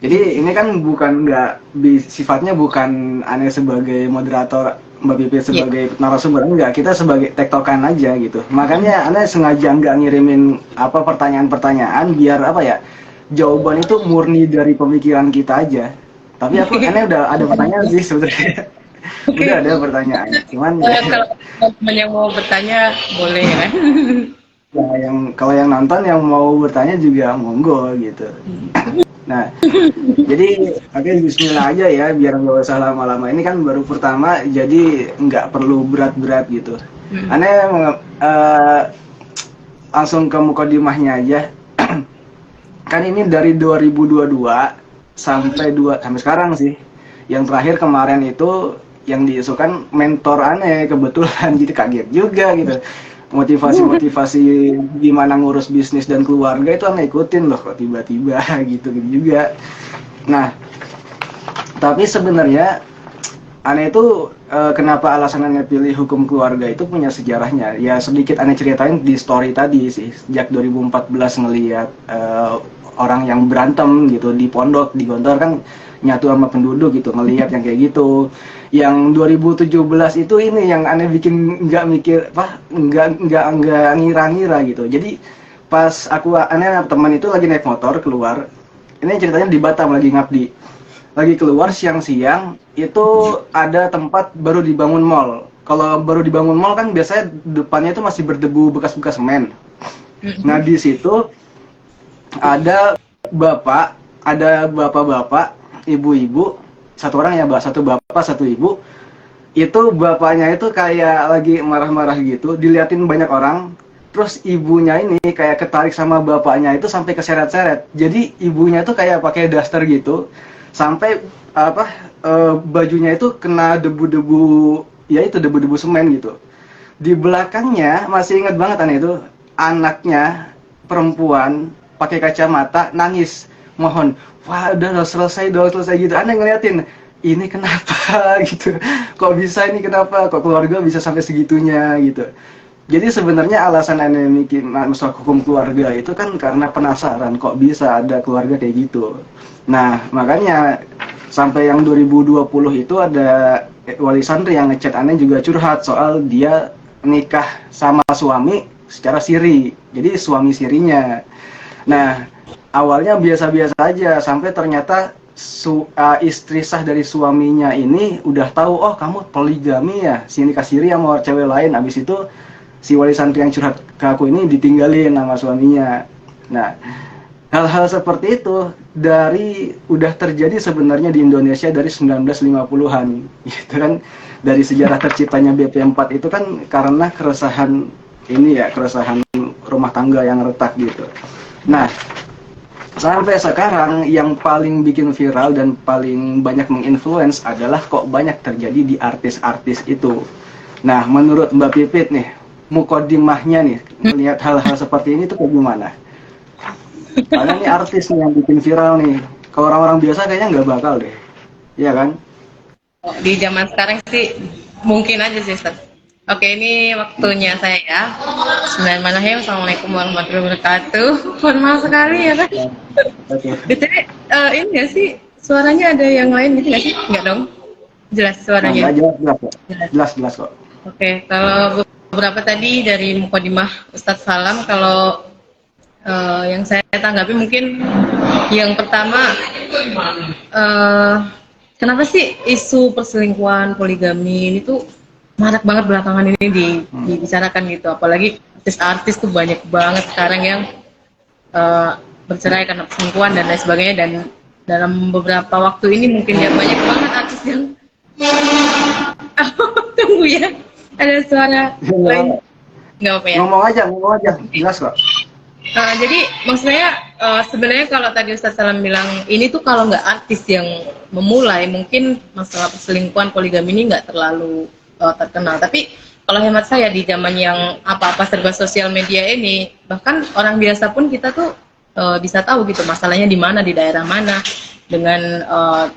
Jadi ini kan bukan sifatnya bukan aneh sebagai moderator, Mbak Pipit Iya. sebagai narasumber, enggak, kita sebagai tektokan aja gitu. Makanya aneh sengaja nggak ngirimin apa pertanyaan-pertanyaan biar apa ya, jawaban itu murni dari pemikiran kita aja. Tapi aneh udah ada pertanyaan sih sebenarnya. Udah Oke. ada pertanyaan. Cuman Kalau teman yang mau bertanya boleh ya. ya yang kalau yang nonton yang mau bertanya juga monggo gitu. Nah, jadi oke Bismillah aja ya biar nggak usah lama-lama. Ini kan baru pertama jadi nggak perlu berat-berat gitu. Hmm. Aneh eh, langsung ke mukadimahnya aja. Kan ini dari 2022 sampai sekarang sih. Yang terakhir kemarin itu yang diisukan mentor aneh kebetulan jadi kaget juga gitu. Motivasi-motivasi gimana ngurus bisnis dan keluarga itu aneh ikutin loh kok tiba-tiba gitu juga. Nah, tapi sebenarnya aneh itu kenapa alasan aneh pilih hukum keluarga itu punya sejarahnya. Ya sedikit aneh ceritain di story tadi sih. Sejak 2014 ngelihat orang yang berantem gitu di pondok, di Gontor kan nyatu sama penduduk gitu, ngelihat yang kayak gitu. Yang 2017 itu ini yang aneh bikin nggak mikir apa, nggak ngira-ngira gitu. Jadi pas aneh teman itu lagi naik motor keluar. Ini ceritanya di Batam lagi ngabdi, lagi keluar siang-siang itu ada tempat baru dibangun mall. Kalau baru dibangun mall kan biasanya depannya itu masih berdebu bekas-bekas semen. Nah di situ ada ada bapak-bapak, ibu-ibu, satu orang ya, satu bapak, satu ibu. Itu bapaknya itu kayak lagi marah-marah gitu, diliatin banyak orang. Terus ibunya ini kayak ketarik sama bapaknya itu sampai keseret-seret. Jadi ibunya itu kayak pakai daster gitu, sampai apa bajunya itu kena debu-debu, ya itu debu-debu semen gitu. Di belakangnya masih ingat banget aneh itu anaknya perempuan pakai kacamata nangis mohon, wah udah selesai gitu. Aneh ngeliatin ini kenapa gitu, kok bisa ini, kenapa kok keluarga bisa sampai segitunya gitu. Jadi sebenarnya alasan aneh bikin masalah hukum keluarga itu kan karena penasaran kok bisa ada keluarga kayak gitu. Nah makanya sampai yang 2020 itu ada wali santri yang ngechat aneh juga curhat soal dia nikah sama suami secara siri, jadi suami sirinya. Nah awalnya biasa-biasa aja sampai ternyata istri sah dari suaminya ini udah tahu, oh kamu poligami ya, si nikah siri sama cewek lain. Abis itu si wali santri yang curhat ke aku ini ditinggalin sama suaminya. Nah hal-hal seperti itu udah terjadi sebenarnya di Indonesia dari 1950-an gitu kan. Dari sejarah terciptanya BP4 itu kan karena keresahan ini ya, keresahan rumah tangga yang retak gitu. Nah sampai sekarang yang paling bikin viral dan paling banyak menginfluence adalah kok banyak terjadi di artis-artis itu. Nah menurut Mbak Pipit nih, mukodimahnya nih, melihat hal-hal seperti ini tuh kayak gimana? Karena ini artis nih yang bikin viral nih. Kalau orang-orang biasa kayaknya nggak bakal deh. Iya kan? Di zaman sekarang sih mungkin aja sih, Ustaz. Oke, ini waktunya saya ya. Bismillahirrahmanirrahim. Assalamualaikum warahmatullahi wabarakatuh. Mohon maaf sekali ya kan. Oke. Jadi ini nggak sih suaranya ada yang lain gitu nggak sih? Nggak dong. Jelas Nah, suaranya. nggak jelas kok. Jelas. Jelas kok. Oke, kalau beberapa tadi dari Mukadimah Ustadz Salam, kalau yang saya tanggapi mungkin yang pertama, eh, kenapa sih isu perselingkuhan, poligami ini tuh marak banget belakangan ini dibicarakan gitu, apalagi artis-artis tuh banyak banget sekarang yang bercerai karena perselingkuhan dan lain sebagainya, dan dalam beberapa waktu ini mungkin ya banyak banget artis yang tunggu ya, ada suara lain, nggak apa ya. Ngomong aja, jelas kok. Jadi maksudnya sebenarnya kalau tadi Ustaz Salam bilang ini tuh kalau nggak artis yang memulai, mungkin masalah perselingkuhan poligami ini nggak terlalu terkenal. Tapi kalau hemat saya di zaman yang apa-apa serba sosial media ini, bahkan orang biasa pun kita tuh bisa tahu gitu masalahnya di mana, di daerah mana, dengan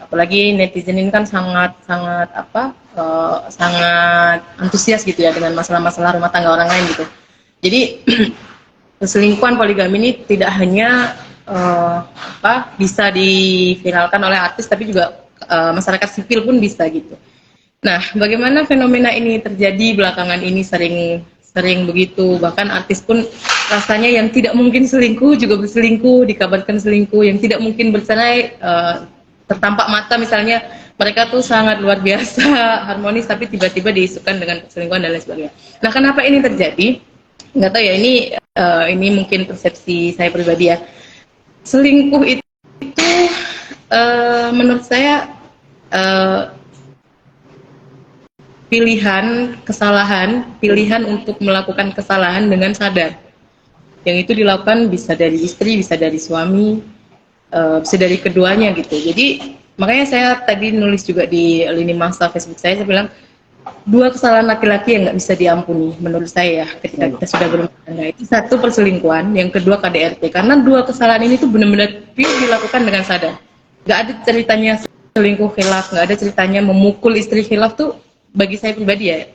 apalagi netizen ini kan sangat antusias gitu ya dengan masalah-masalah rumah tangga orang lain gitu. Jadi perselingkuhan poligami ini tidak hanya bisa diviralkan oleh artis, tapi juga masyarakat sipil pun bisa gitu. Nah, bagaimana fenomena ini terjadi belakangan ini sering begitu, bahkan artis pun rasanya yang tidak mungkin selingkuh juga berselingkuh, dikabarkan selingkuh, yang tidak mungkin bercerai tertampak mata misalnya mereka tuh sangat luar biasa harmonis, tapi tiba-tiba diisukan dengan perselingkuhan dan lain sebagainya. Nah, kenapa ini terjadi? Nggak tahu ya, ini mungkin persepsi saya pribadi ya. Selingkuh itu menurut saya pilihan untuk melakukan kesalahan dengan sadar. Yang itu dilakukan bisa dari istri, bisa dari suami, bisa dari keduanya gitu. Jadi makanya saya tadi nulis juga di lini masa Facebook saya bilang 2 kesalahan laki-laki yang nggak bisa diampuni menurut saya ya ketika kita sudah berumah tangga, itu 1 perselingkuhan, yang kedua KDRT, karena 2 kesalahan ini tuh benar-benar dilakukan dengan sadar. Nggak ada ceritanya selingkuh khilaf, nggak ada ceritanya memukul istri khilaf tuh. Bagi saya pribadi ya,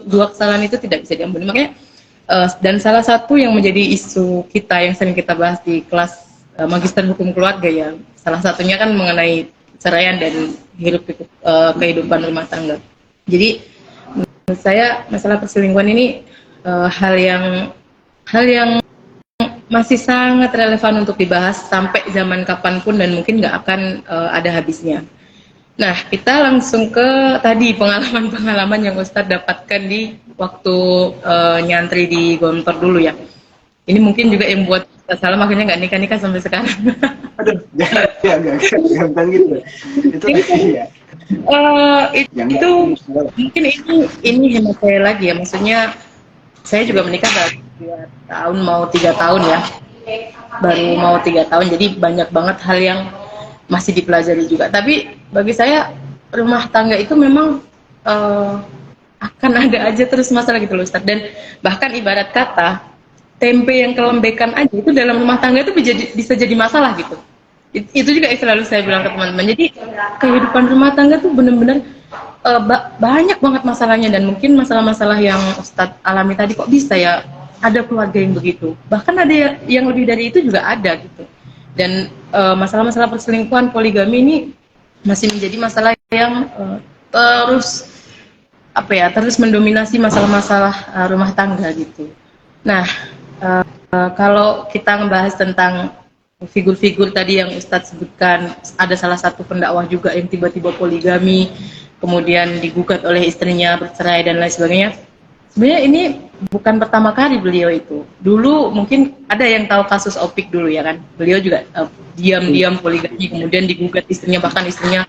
dua kesalahan itu tidak bisa diampuni. Makanya dan salah satu yang menjadi isu kita yang sering kita bahas di kelas magister hukum keluarga ya, salah satunya kan mengenai ceraian dan kehidupan rumah tangga. Jadi menurut saya masalah perselingkuhan ini hal yang masih sangat relevan untuk dibahas sampai zaman kapanpun, dan mungkin nggak akan ada habisnya. Nah, kita langsung ke tadi pengalaman-pengalaman yang Ustadz dapatkan di waktu nyantri di Gontor dulu ya. Ini mungkin juga yang buat Ustadz Salam akhirnya nggak nikah-nikah sampai sekarang. Aduh, jangan gitu. Itu ya. Itu mungkin ini hemat saya lagi ya. Maksudnya saya juga menikah baru 2 tahun mau 3 tahun ya. Baru mau 3 tahun, jadi banyak banget hal yang masih dipelajari juga. Tapi bagi saya rumah tangga itu memang akan ada aja terus masalah gitu loh Ustaz. Dan bahkan ibarat kata tempe yang kelembekan aja itu dalam rumah tangga itu bisa jadi masalah gitu. Itu juga yang selalu saya bilang ke teman-teman. Jadi kehidupan rumah tangga tuh benar-benar banyak banget masalahnya, dan mungkin masalah-masalah yang Ustadz alami tadi kok bisa ya ada keluarga yang begitu. Bahkan ada yang lebih dari itu juga ada gitu. Dan masalah-masalah perselingkuhan, poligami ini masih menjadi masalah yang terus mendominasi masalah-masalah rumah tangga gitu. Nah, kalau kita ngebahas tentang figur-figur tadi yang Ustadz sebutkan, ada salah satu pendakwah juga yang tiba-tiba poligami, kemudian digugat oleh istrinya, bercerai dan lain sebagainya. Sebenarnya ini bukan pertama kali beliau itu. Dulu mungkin ada yang tahu kasus Opik dulu ya kan. Beliau juga diam-diam poligami, kemudian digugat istrinya, bahkan istrinya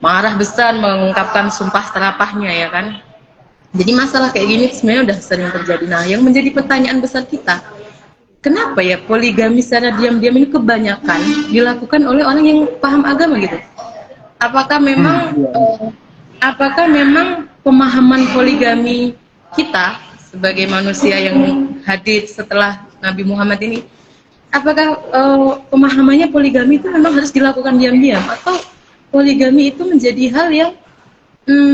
marah besar mengungkapkan sumpah serapahnya ya kan. Jadi masalah kayak gini sebenarnya udah sering terjadi. Nah, yang menjadi pertanyaan besar kita, kenapa ya poligami secara diam-diam ini kebanyakan dilakukan oleh orang yang paham agama gitu? Apakah memang pemahaman poligami kita sebagai manusia yang hadir setelah Nabi Muhammad ini, apakah pemahamannya poligami itu memang harus dilakukan diam-diam, atau poligami itu menjadi hal yang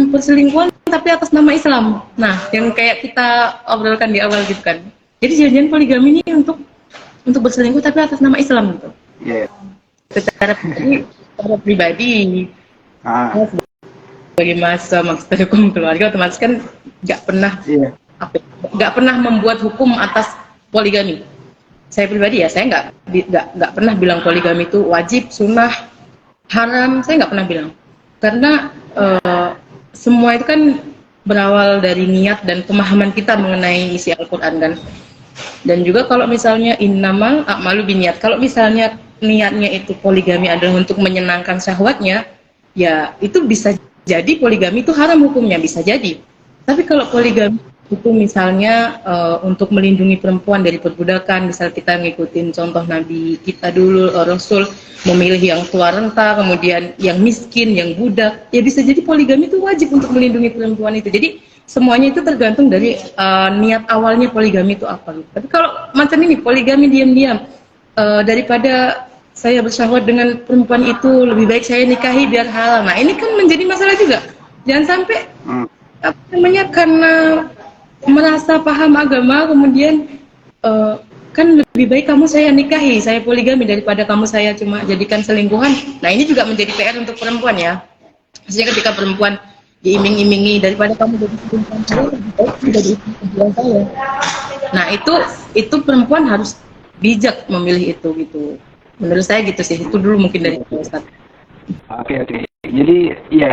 perselingkuhan tapi atas nama Islam? Nah, yang kayak kita obrolkan di awal gitu kan. Jadi jangan poligami ini untuk berselingkuh tapi atas nama Islam gitu. Yeah. Secara pribadi, sebagai mahasiswa magister hukum keluarga, otomatis kan nggak pernah membuat hukum atas poligami. Saya pribadi ya, saya nggak pernah bilang poligami itu wajib, sunnah, haram. Saya nggak pernah bilang, karena semua itu kan berawal dari niat dan pemahaman kita mengenai isi Al-Quran kan. Dan juga kalau misalnya innamal a'malu binniyat, kalau misalnya niatnya itu poligami adalah untuk menyenangkan syahwatnya, ya itu bisa jadi poligami itu haram hukumnya, bisa jadi. Tapi kalau poligami itu misalnya untuk melindungi perempuan dari perbudakan, misal kita ngikutin contoh Nabi kita dulu, Rasul memilih yang tua renta, kemudian yang miskin, yang budak, ya bisa jadi poligami itu wajib untuk melindungi perempuan itu. Jadi semuanya itu tergantung dari niat awalnya poligami itu apa. Tapi kalau macam ini poligami diam-diam, daripada saya bersyahwat dengan perempuan itu, lebih baik saya nikahi biar halal. Nah, ini kan menjadi masalah juga. Jangan sampai karena merasa paham agama kemudian kan lebih baik kamu saya nikahi, saya poligami daripada kamu saya cuma jadikan selingkuhan. Nah ini juga menjadi PR untuk perempuan ya. Maksudnya ketika perempuan diiming-imingi daripada kamu jadi selingkuhan saya, lebih baik kamu jadi istri kedua saya. Nah itu perempuan harus bijak memilih itu gitu. Menurut saya gitu sih. Itu dulu mungkin dari Ustaz. Oke. Jadi ya,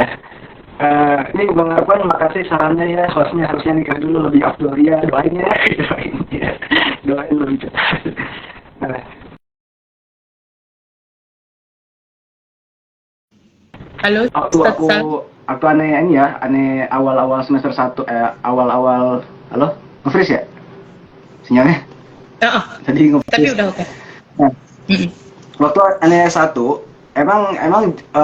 ini Bang Arfan, makasih sarannya ya. Hostnya harusnya nikah dulu, lebih afdol ya. Doain ya, doain lebih cepat. Nah, Halo Ustaz Sal. waktu aneh ini ya, aneh awal-awal semester 1, awal-awal, halo, nge-freeze ya? Sinyalnya? Tadi nge-freeze. Tapi udah oke. Nah, waktu aneh 1, emang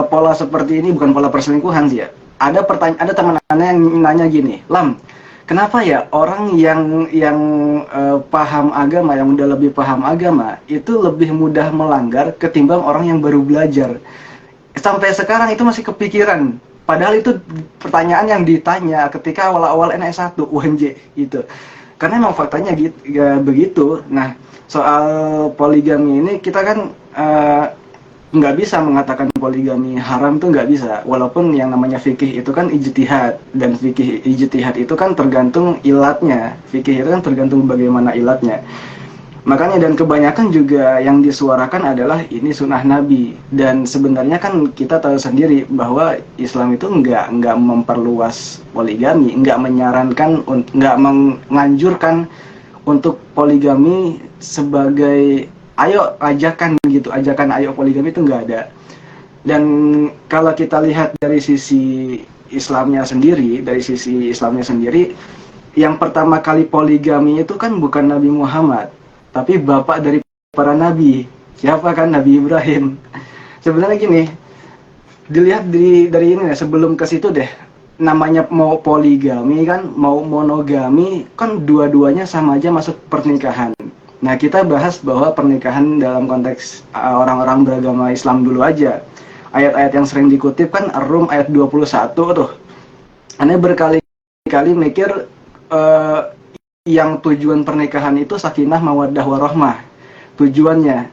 pola seperti ini bukan pola perselingkuhan sih ya. Ada teman aneh yang nanya gini, Lam, kenapa ya orang yang paham agama, yang udah lebih paham agama, itu lebih mudah melanggar ketimbang orang yang baru belajar? Sampai sekarang itu masih kepikiran. Padahal itu pertanyaan yang ditanya ketika awal-awal NS1 UNJ gitu. Karena emang faktanya gitu, begitu. Nah, soal poligami ini kita kan nggak bisa mengatakan poligami haram tuh nggak bisa. Walaupun yang namanya fikih itu kan ijtihad, dan fikih ijtihad itu kan tergantung ilatnya. Fikih itu kan tergantung bagaimana ilatnya. Makanya dan kebanyakan juga yang disuarakan adalah ini sunnah Nabi, dan sebenarnya kan kita tahu sendiri bahwa Islam itu nggak memperluas poligami, nggak menyarankan, nggak menganjurkan untuk poligami sebagai ayo ajakan gitu, ajakan ayo poligami itu nggak ada. Dan kalau kita lihat dari sisi Islamnya sendiri, yang pertama kali poligami itu kan bukan Nabi Muhammad, tapi bapak dari para nabi. Siapa kan? Nabi Ibrahim. Sebenarnya gini, dilihat dari ini ya, sebelum ke situ deh, namanya mau poligami kan, mau monogami kan, dua-duanya sama aja masuk pernikahan. Nah, kita bahas bahwa pernikahan dalam konteks orang-orang beragama Islam dulu aja. Ayat-ayat yang sering dikutip kan Ar-Rum ayat 21 tuh. Aneh berkali-kali mikir yang tujuan pernikahan itu sakinah mawaddah warahmah. Tujuannya.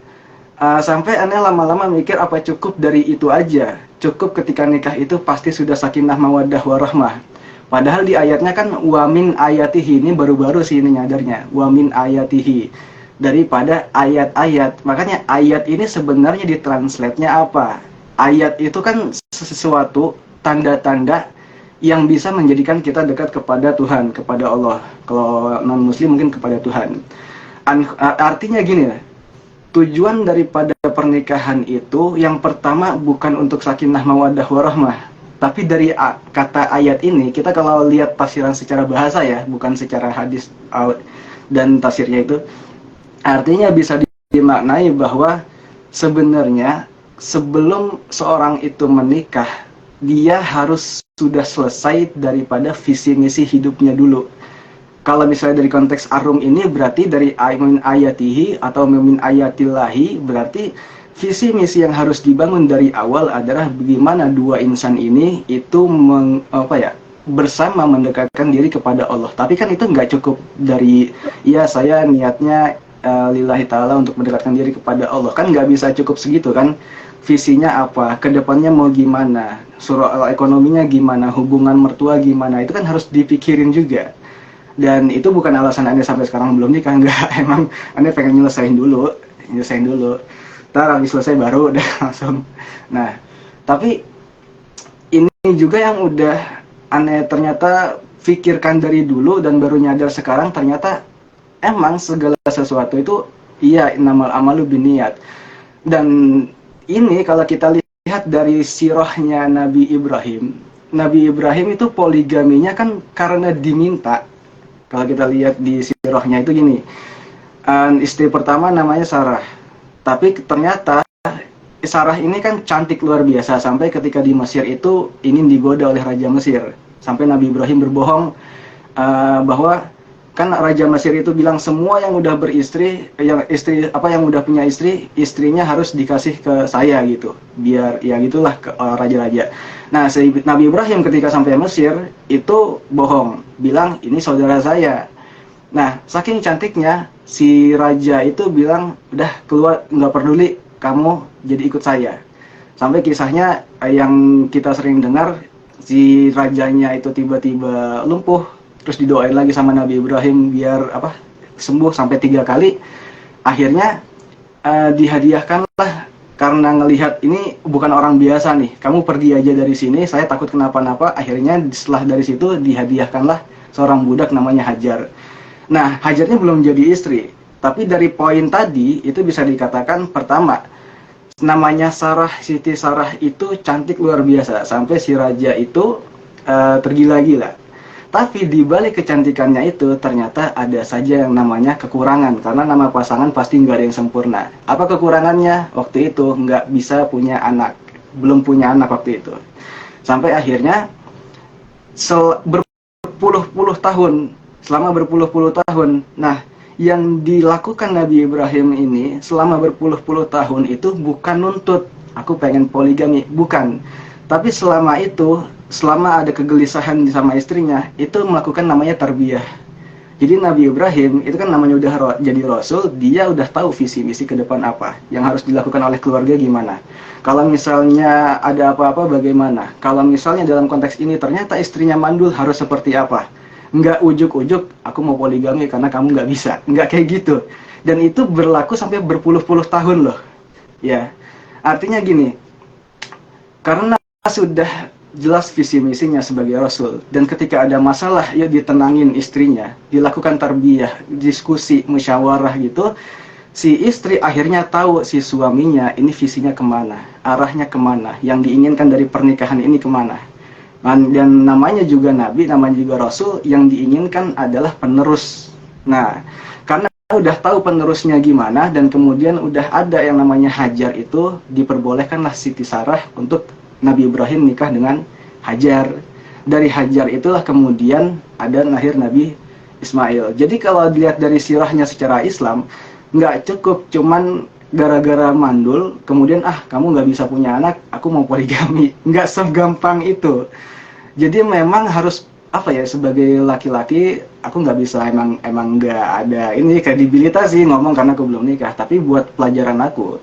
Sampai aneh lama-lama mikir apa cukup dari itu aja. Cukup ketika nikah itu pasti sudah sakinah mawaddah warahmah. Padahal di ayatnya kan wamin ayatihi, ini baru-baru sih ini nyadarnya. Wamin ayatihi. Daripada ayat-ayat. Makanya ayat ini sebenarnya ditranslate-nya apa? Ayat itu kan sesuatu tanda-tanda yang bisa menjadikan kita dekat kepada Tuhan, kepada Allah. Kalau non-muslim mungkin kepada Tuhan. Artinya gini lah, tujuan daripada pernikahan itu yang pertama bukan untuk sakinah mawaddah warahmah, tapi dari kata ayat ini, kita kalau lihat tafsiran secara bahasa ya, bukan secara hadis dan tafsirnya itu, artinya bisa dimaknai bahwa sebenarnya sebelum seorang itu menikah, dia harus sudah selesai daripada visi misi hidupnya dulu. Kalau misalnya dari konteks Ar-Rum ini berarti dari min ayatihi atau min ayatillahi, berarti visi misi yang harus dibangun dari awal adalah bagaimana dua insan ini itu bersama mendekatkan diri kepada Allah. Tapi kan itu nggak cukup dari ya saya niatnya lillahi ta'ala untuk mendekatkan diri kepada Allah, kan nggak bisa cukup segitu kan. Visinya apa, kedepannya mau gimana, surah ekonominya gimana, hubungan mertua gimana, itu kan harus dipikirin juga. Dan itu bukan alasan Anda sampai sekarang belum nikah, enggak. Emang Anda pengen nyelesain dulu. Ntar habis selesai baru udah langsung. Nah, tapi ini juga yang udah Anda ternyata pikirkan dari dulu dan baru nyadar sekarang, ternyata emang segala sesuatu itu iya innamal amalu binniyat. Dan ini kalau kita lihat dari sirahnya Nabi Ibrahim itu poligaminya kan karena diminta. Kalau kita lihat di sirahnya itu gini, istri pertama namanya Sarah, tapi ternyata Sarah ini kan cantik luar biasa, sampai ketika di Mesir itu ini digoda oleh Raja Mesir, sampai Nabi Ibrahim berbohong bahwa kan Raja Mesir itu bilang semua yang udah beristri, yang udah punya istri, istrinya harus dikasih ke saya gitu, biar ya gitulah ke raja-raja. Nah, Nabi Ibrahim ketika sampai Mesir itu bohong, bilang ini saudara saya. Nah, saking cantiknya, si raja itu bilang, udah keluar, nggak peduli, kamu jadi ikut saya. Sampai kisahnya yang kita sering dengar, si rajanya itu tiba-tiba lumpuh, terus didoain lagi sama Nabi Ibrahim biar apa sembuh sampai 3 kali. Akhirnya dihadiahkanlah karena ngelihat ini bukan orang biasa nih, kamu pergi aja dari sini, saya takut kenapa-napa. Akhirnya setelah dari situ dihadiahkanlah seorang budak namanya Hajar. Nah, Hajarnya belum jadi istri, tapi dari poin tadi itu bisa dikatakan pertama, namanya Sarah, Siti Sarah itu cantik luar biasa sampai si raja itu tergila-gila. Tapi di balik kecantikannya itu ternyata ada saja yang namanya kekurangan, karena nama pasangan pasti nggak ada yang sempurna. Apa kekurangannya? Waktu itu nggak bisa punya anak, belum punya anak waktu itu. Sampai akhirnya berpuluh-puluh tahun, selama berpuluh-puluh tahun. Nah, yang dilakukan Nabi Ibrahim ini selama berpuluh-puluh tahun itu bukan nuntut, aku pengen poligami, bukan. Tapi selama itu, selama ada kegelisahan sama istrinya, itu melakukan namanya tarbiyah. Jadi Nabi Ibrahim itu kan namanya udah jadi rasul, dia udah tahu visi misi ke depan apa, yang harus dilakukan oleh keluarga gimana. Kalau misalnya ada apa-apa bagaimana. Kalau misalnya dalam konteks ini ternyata istrinya mandul, harus seperti apa. Nggak ujuk-ujuk aku mau poligami karena kamu nggak bisa, nggak kayak gitu. Dan itu berlaku sampai berpuluh-puluh tahun loh, ya. Artinya gini, karena sudah jelas visi misinya sebagai rasul, dan ketika ada masalah ya ditenangin istrinya, dilakukan tarbiyah, diskusi, musyawarah gitu, si istri akhirnya tahu si suaminya ini visinya kemana, arahnya kemana, yang diinginkan dari pernikahan ini kemana. Dan namanya juga nabi, namanya juga rasul, yang diinginkan adalah penerus. Nah, karena udah tahu penerusnya gimana, dan kemudian udah ada yang namanya Hajar itu, diperbolehkanlah Siti Sarah untuk Nabi Ibrahim nikah dengan Hajar. Dari Hajar itulah kemudian ada lahir Nabi Ismail. Jadi kalau dilihat dari sirahnya secara Islam, nggak cukup cuman gara-gara mandul, kemudian kamu nggak bisa punya anak, aku mau poligami. Nggak segampang itu. Jadi memang harus apa ya, sebagai laki-laki aku nggak bisa, emang nggak ada ini kredibilitas sih ngomong karena aku belum nikah. Tapi buat pelajaran aku,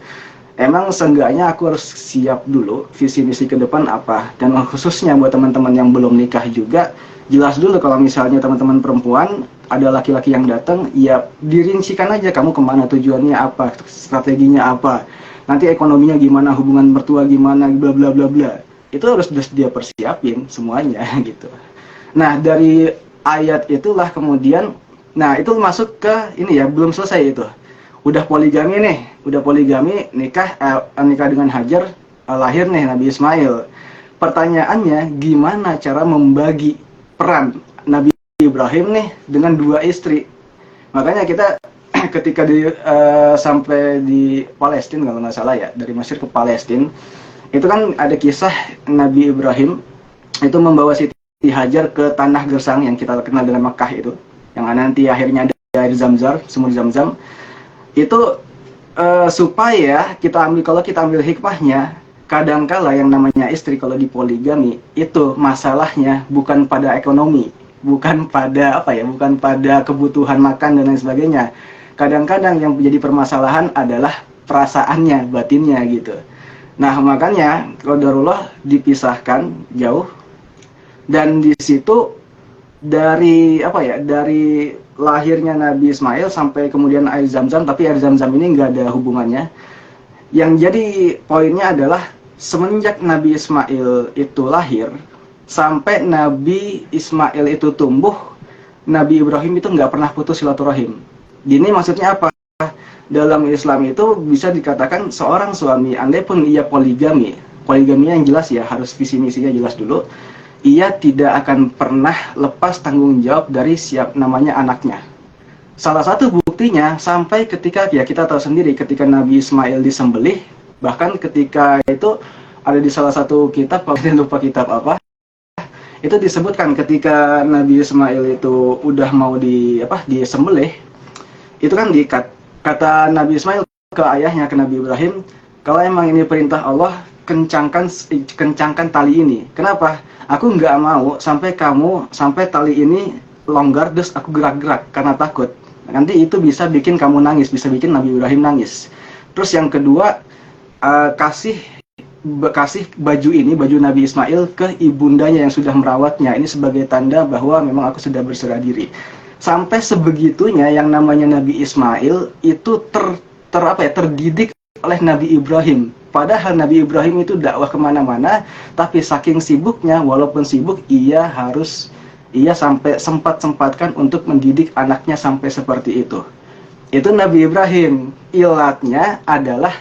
emang seenggaknya aku harus siap dulu visi misi ke depan apa. Dan khususnya buat teman-teman yang belum nikah juga, jelas dulu kalau misalnya teman-teman perempuan ada laki-laki yang datang, ya dirincikan aja kamu kemana, tujuannya apa, strateginya apa, nanti ekonominya gimana, hubungan mertua gimana, bla bla bla bla. Itu harus dia persiapin semuanya gitu. Nah, dari ayat itulah kemudian, nah itu masuk ke ini ya, belum selesai itu. Udah poligami nih, nikah dengan Hajar, lahir nih Nabi Ismail. Pertanyaannya, gimana cara membagi peran Nabi Ibrahim nih dengan dua istri? Makanya kita ketika sampai di Palestina kalau nggak salah ya, dari Mesir ke Palestina, itu kan ada kisah Nabi Ibrahim itu membawa Siti Hajar ke tanah gersang yang kita kenal dengan Makkah itu, yang nanti akhirnya ada air Zam-Zam, sumur Zam-Zam. Itu supaya kalau kita ambil hikmahnya, kadangkala yang namanya istri kalau dipoligami itu masalahnya bukan pada ekonomi, bukan pada bukan pada kebutuhan makan dan lain sebagainya. Kadang-kadang yang menjadi permasalahan adalah perasaannya, batinnya gitu. Nah, makanya qadarullah dipisahkan jauh, dan di situ dari dari lahirnya Nabi Ismail sampai kemudian air Zam-Zam, tapi air Zam-Zam ini nggak ada hubungannya. Yang jadi poinnya adalah semenjak Nabi Ismail itu lahir sampai Nabi Ismail itu tumbuh, Nabi Ibrahim itu nggak pernah putus silaturahim. Ini maksudnya apa? Dalam Islam itu bisa dikatakan seorang suami, andai pun ia poligaminya yang jelas ya, harus visi misinya jelas dulu, ia tidak akan pernah lepas tanggung jawab dari namanya anaknya. Salah satu buktinya sampai ketika ya kita tahu sendiri ketika Nabi Ismail disembelih, bahkan ketika itu ada di salah satu kitab, kalau lupa kitab apa, itu disebutkan ketika Nabi Ismail itu udah mau disembelih, itu kan kata Nabi Ismail ke ayahnya, ke Nabi Ibrahim, kalau emang ini perintah Allah, kencangkan tali ini. Kenapa? Aku nggak mau sampai tali ini longgar terus aku gerak-gerak karena takut. Nanti itu bisa bikin kamu nangis, bisa bikin Nabi Ibrahim nangis. Terus yang kedua, kasih baju ini, baju Nabi Ismail ke ibundanya yang sudah merawatnya. Ini sebagai tanda bahwa memang aku sudah berserah diri. Sampai sebegitunya yang namanya Nabi Ismail itu terdidik oleh Nabi Ibrahim. Padahal Nabi Ibrahim itu dakwah kemana-mana, tapi saking sibuknya, walaupun sibuk, ia sampai sempat-sempatkan untuk mendidik anaknya sampai seperti itu. Itu Nabi Ibrahim. Ilatnya adalah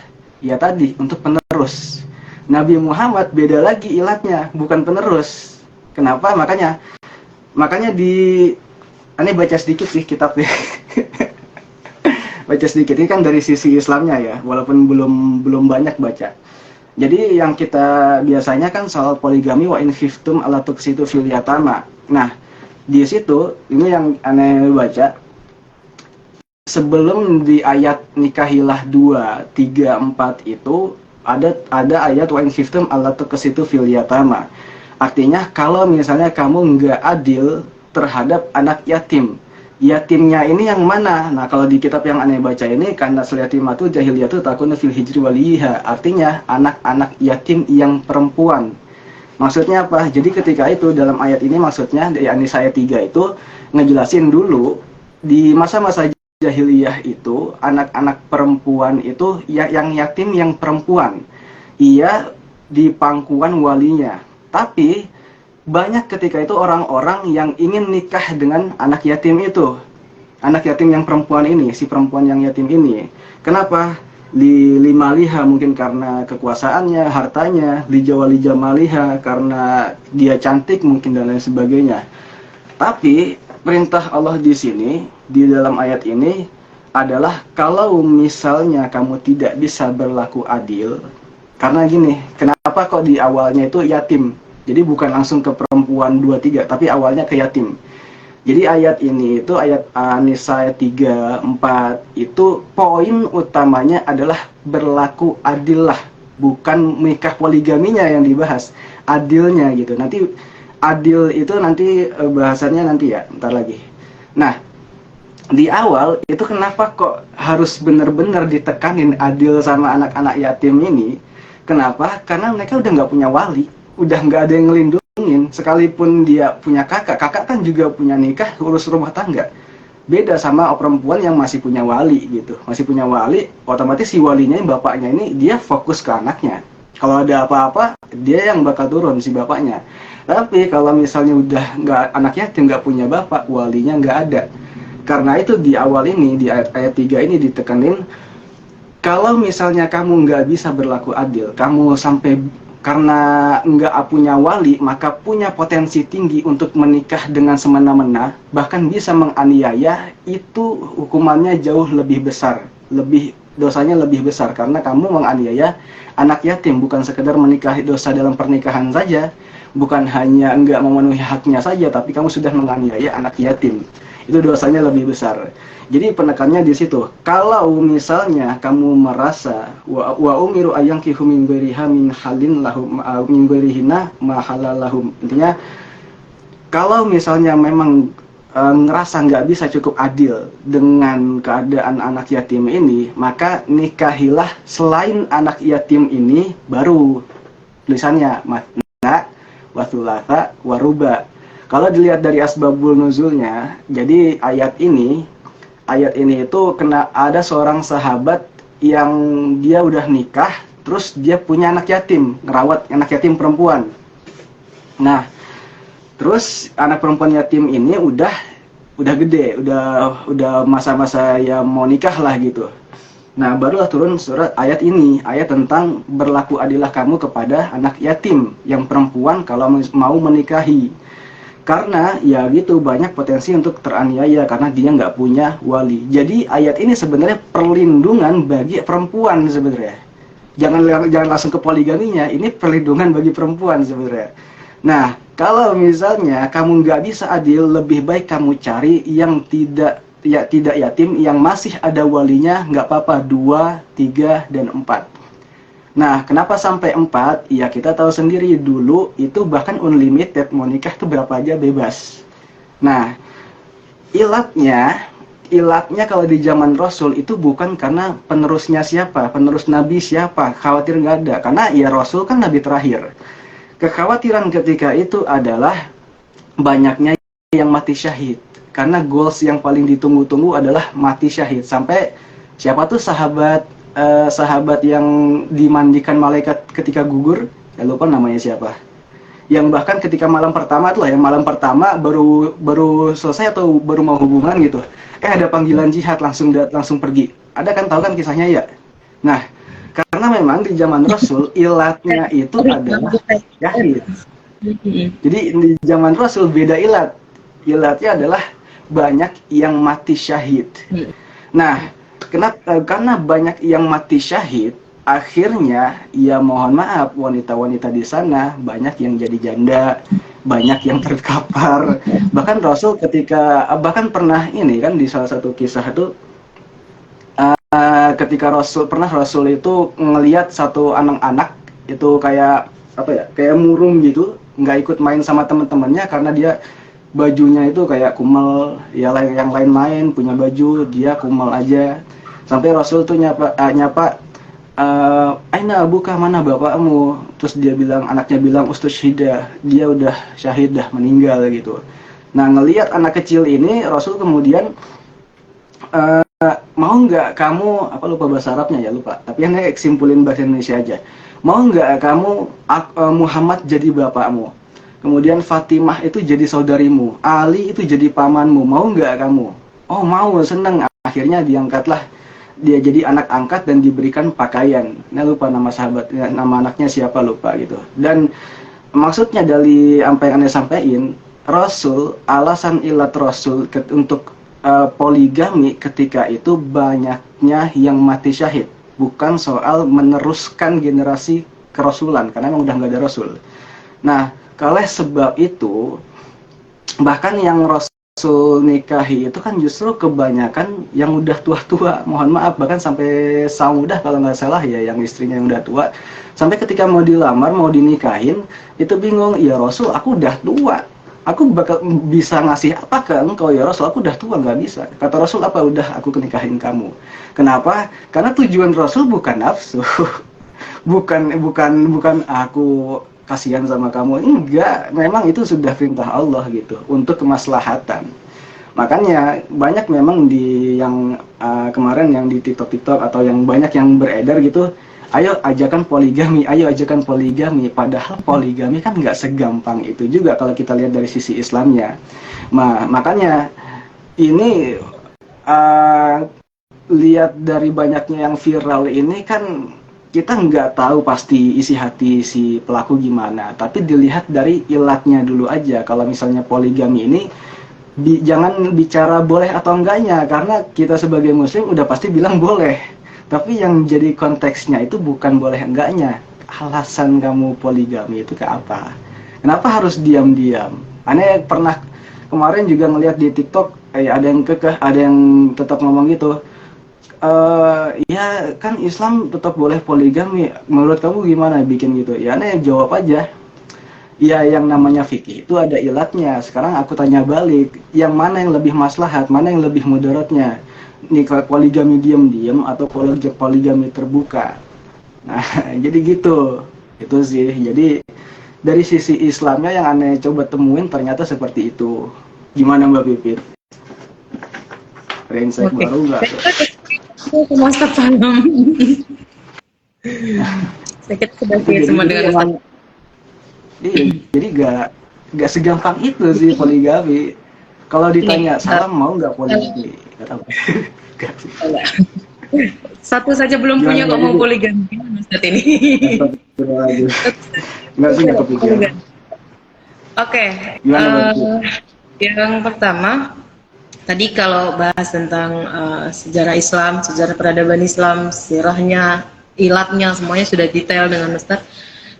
ya tadi untuk penerus. Nabi Muhammad beda lagi ilatnya, bukan penerus. Kenapa? Makanya ini baca sedikit sih kitabnya. Baca sedikit, ini kan dari sisi Islamnya ya, walaupun belum banyak baca. Jadi yang kita biasanya kan soal poligami, wa in khiftum alla tuqsitu fil yatama. Nah, di situ ini yang aneh baca, sebelum di ayat nikahilah 2, 3, 4 itu ada ayat wa in khiftum alla tuqsitu fil yatama. Artinya kalau misalnya kamu nggak adil terhadap anak yatim, yatimnya ini yang mana? Nah, kalau di kitab yang aneh baca ini, karena yatimatu jahiliyatu takunu fil hijri waliha, artinya anak-anak yatim yang perempuan. Maksudnya apa? Jadi ketika itu dalam ayat ini maksudnya di An-Nisa ayat 3 itu ngejelasin dulu di masa-masa jahiliyah itu anak-anak perempuan itu yang yatim yang perempuan, ia di pangkuan walinya. Tapi banyak ketika itu orang-orang yang ingin nikah dengan anak yatim itu. Anak yatim yang perempuan ini, si perempuan yang yatim ini. Kenapa? Limaliha mungkin karena kekuasaannya, hartanya, lijawali jamaliha karena dia cantik mungkin dan lain sebagainya. Tapi perintah Allah di sini, di dalam ayat ini adalah kalau misalnya kamu tidak bisa berlaku adil, karena gini, kenapa kok di awalnya itu yatim? Jadi bukan langsung ke perempuan 2-3, tapi awalnya ke yatim. Jadi ayat ini itu ayat An-Nisa 3, 4 itu poin utamanya adalah berlaku adil lah, bukan nikah poligaminya yang dibahas, adilnya gitu. Nanti adil itu nanti bahasannya nanti ya, ntar lagi. Nah, di awal itu kenapa kok harus benar-benar ditekanin adil sama anak-anak yatim ini? Kenapa? Karena mereka udah nggak punya wali, udah nggak ada yang ngelindungin. Sekalipun dia punya kakak kan juga punya nikah, urus rumah tangga. Beda sama perempuan yang masih punya wali gitu, masih punya wali, otomatis si walinya, bapaknya ini dia fokus ke anaknya. Kalau ada apa-apa dia yang bakal turun si bapaknya. Tapi kalau misalnya udah nggak, anak yatim nggak punya bapak, walinya nggak ada. Karena itu di awal ini di ayat 3 ini ditekanin, kalau misalnya kamu nggak bisa berlaku adil, kamu sampai karena nggak punya wali, maka punya potensi tinggi untuk menikah dengan semena-mena, bahkan bisa menganiaya, itu hukumannya jauh lebih besar, dosanya lebih besar, karena kamu menganiaya anak yatim, bukan sekedar menikahi dosa dalam pernikahan saja, bukan hanya nggak memenuhi haknya saja, tapi kamu sudah menganiaya anak yatim, itu dosanya lebih besar. Jadi penekannya di situ. Kalau misalnya kamu merasa wa umiru ayyankihu min ghairiha min halin lahum min ghairihina ma halalahum. Intinya kalau misalnya memang ngerasa nggak bisa cukup adil dengan keadaan anak yatim ini, maka nikahilah selain anak yatim ini, baru tulisannya matna wa thulatha wa ruba. Kalau dilihat dari asbabul nuzulnya, jadi ayat ini itu ada seorang sahabat yang dia udah nikah, terus dia punya anak yatim, ngerawat anak yatim perempuan. Nah, terus anak perempuan yatim ini udah gede, udah masa-masa ya mau nikah lah gitu. Nah, barulah turun surat ayat ini, ayat tentang berlaku adillah kamu kepada anak yatim yang perempuan kalau mau menikahi. Karena ya gitu, banyak potensi untuk teraniaya karena dia nggak punya wali. Jadi ayat ini sebenarnya perlindungan bagi perempuan sebenarnya. Jangan langsung ke poligaminya, ini perlindungan bagi perempuan sebenarnya. Nah, kalau misalnya kamu nggak bisa adil, lebih baik kamu cari yang tidak yatim, yang masih ada walinya, nggak apa-apa, 2, 3, dan 4. Nah, kenapa sampai 4? Ya kita tahu sendiri dulu itu bahkan unlimited, mau nikah tuh berapa aja bebas. Nah, ilatnya kalau di zaman Rasul itu bukan karena penerusnya siapa, penerus Nabi siapa, khawatir nggak ada. Karena ya Rasul kan Nabi terakhir. Kekhawatiran ketika itu adalah banyaknya yang mati syahid. Karena goals yang paling ditunggu-tunggu adalah mati syahid. Sampai siapa tuh sahabat yang dimandikan malaikat ketika gugur, ya lupa namanya siapa. Yang bahkan ketika malam pertama tuh lah, yang malam pertama baru selesai atau baru mau hubungan gitu, ada panggilan jihad, langsung pergi. Ada kan, tahu kan kisahnya ya? Nah, karena memang di zaman Rasul ilatnya itu adalah syahid. Jadi di zaman Rasul beda ilatnya adalah banyak yang mati syahid. Nah, karena banyak yang mati syahid, akhirnya ya mohon maaf, wanita-wanita di sana banyak yang jadi janda, banyak yang terkapar. Bahkan Rasul bahkan pernah ini kan di salah satu kisah itu, ketika Rasul itu ngelihat satu anak-anak itu kayak apa ya, kayak murung gitu, nggak ikut main sama teman-temannya karena dia bajunya itu kayak kumel, ya yang lain main punya baju, dia kumel aja. Sampai Rasul tuh nyapa, Aina abuka, mana bapakmu? Terus anaknya bilang ustushhida, dia udah syahid, dah meninggal gitu. Nah, ngelihat anak kecil ini, Rasul kemudian mau nggak kamu, apa lupa bahasa Arabnya ya, lupa. Tapi yang simpulin bahasa Indonesia aja. Mau nggak kamu Muhammad jadi bapakmu? Kemudian Fatimah itu jadi saudarimu, Ali itu jadi pamanmu. Mau nggak kamu? Oh mau, seneng. Akhirnya diangkatlah dia jadi anak angkat dan diberikan pakaian. Nah, lupa nama anaknya siapa, lupa gitu. Dan maksudnya dari apa yang Anda sampaikan, alasan ilat Rasul untuk poligami ketika itu banyaknya yang mati syahid, bukan soal meneruskan generasi kerasulan, karena memang udah nggak ada Rasul. Nah, oleh sebab itu, bahkan yang Rasul nikahi itu kan justru kebanyakan yang udah tua-tua, mohon maaf, bahkan sampai saudah kalau nggak salah ya, yang istrinya yang udah tua, sampai ketika mau dilamar, mau dinikahin, itu bingung, ya Rasul aku udah tua, aku bakal bisa ngasih apa ke engkau ya Rasul, aku udah tua, nggak bisa. Kata Rasul apa, udah aku nikahin kamu. Kenapa? Karena tujuan Rasul bukan nafsu, bukan aku kasihan sama kamu, enggak, memang itu sudah perintah Allah gitu, untuk kemaslahatan. Makanya banyak memang yang kemarin yang di TikTok atau yang banyak yang beredar gitu, ayo ajakan poligami, padahal poligami kan nggak segampang itu juga kalau kita lihat dari sisi Islamnya. Makanya ini lihat dari banyaknya yang viral ini kan, kita nggak tahu pasti isi hati si pelaku gimana, tapi dilihat dari ilatnya dulu aja. Kalau misalnya poligami ini, jangan bicara boleh atau enggaknya, karena kita sebagai muslim udah pasti bilang boleh. Tapi yang jadi konteksnya itu bukan boleh enggaknya. Alasan kamu poligami itu ke apa? Kenapa harus diam-diam? Aneh pernah kemarin juga ngeliat di TikTok, ada yang kekeh, ada yang tetap ngomong gitu. Ya kan Islam tetap boleh poligami, menurut kamu gimana bikin gitu? Ya aneh jawab aja, ya yang namanya fikih itu ada ilatnya. Sekarang aku tanya balik, yang mana yang lebih maslahat, mana yang lebih mudaratnya? Nikah poligami diam-diam atau poligami terbuka? Nah jadi gitu, itu sih. Jadi dari sisi Islamnya yang aneh coba temuin ternyata seperti itu. Gimana Mbak Pipit? Insight baru nggak? Master Salam. Saya sudah semua dengan iya, jadi nggak segampang itu sih poligami. Kalau ditanya salam mau nggak poligami? Enggak. Satu saja belum punya kok mau poligami saat ini. Nggak punya kepikiran. Oke. Yang pertama, tadi kalau bahas tentang sejarah Islam, sejarah peradaban Islam, sirahnya, ilatnya, semuanya sudah detail dengan Ustaz.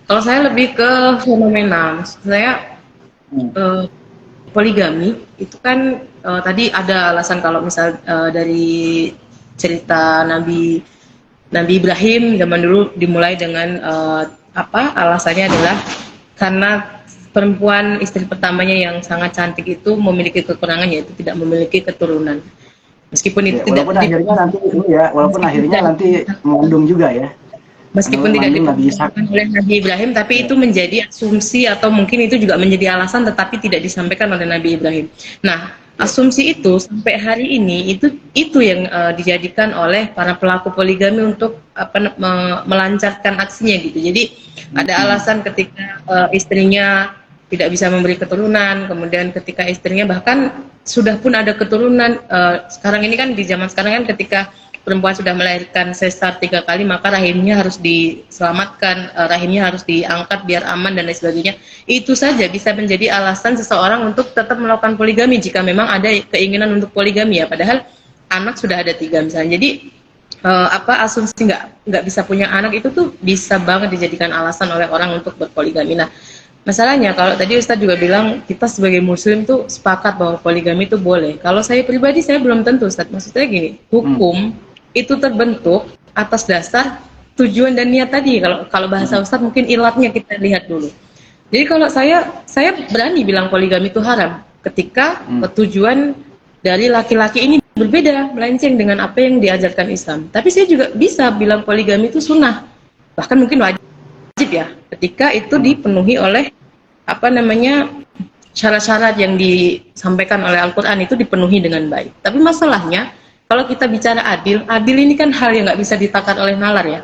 Kalau saya lebih ke fenomena, saya poligami itu kan tadi ada alasan, kalau misal dari cerita Nabi Ibrahim zaman dulu dimulai dengan alasannya adalah karena perempuan istri pertamanya yang sangat cantik itu memiliki kekurangan, yaitu tidak memiliki keturunan. Meskipun itu Ya, tidak walaupun akhirnya nanti ini ya, walaupun meskipun akhirnya tidak nanti mengandung juga ya. meskipun tidak Mengandung Nabi Ishak. diperkenalkan oleh Nabi Ibrahim, tapi Ya. itu menjadi asumsi atau mungkin itu juga menjadi alasan tetapi tidak disampaikan oleh Nabi Ibrahim. Nah, asumsi itu sampai hari ini itu yang dijadikan oleh para pelaku poligami untuk melancarkan aksinya gitu. Jadi ada alasan ketika istrinya tidak bisa memberi keturunan, kemudian ketika istrinya bahkan sudah pun ada keturunan, sekarang ini kan di zaman sekarang kan ketika perempuan sudah melahirkan sesar 3 kali maka rahimnya harus diselamatkan, rahimnya harus diangkat biar aman dan lain sebagainya. Itu saja bisa menjadi alasan seseorang untuk tetap melakukan poligami jika memang ada keinginan untuk poligami ya, padahal anak sudah ada 3 misalnya. Jadi asumsi nggak bisa punya anak itu tuh bisa banget dijadikan alasan oleh orang untuk berpoligami. Nah, masalahnya kalau tadi Ustadz juga bilang kita sebagai muslim tuh sepakat bahwa poligami itu boleh. Kalau saya pribadi saya belum tentu Ustadz. Maksudnya gini, hukum itu terbentuk atas dasar tujuan dan niat tadi. Kalau bahasa Ustadz mungkin ilatnya kita lihat dulu. Jadi kalau saya berani bilang poligami itu haram ketika tujuan dari laki-laki ini berbeda, melenceng dengan apa yang diajarkan Islam. Tapi saya juga bisa bilang poligami itu sunnah, bahkan mungkin wajib ya, ketika itu dipenuhi oleh syarat-syarat yang disampaikan oleh Al-Quran itu dipenuhi dengan baik. Tapi masalahnya kalau kita bicara adil ini kan hal yang nggak bisa ditakar oleh nalar ya.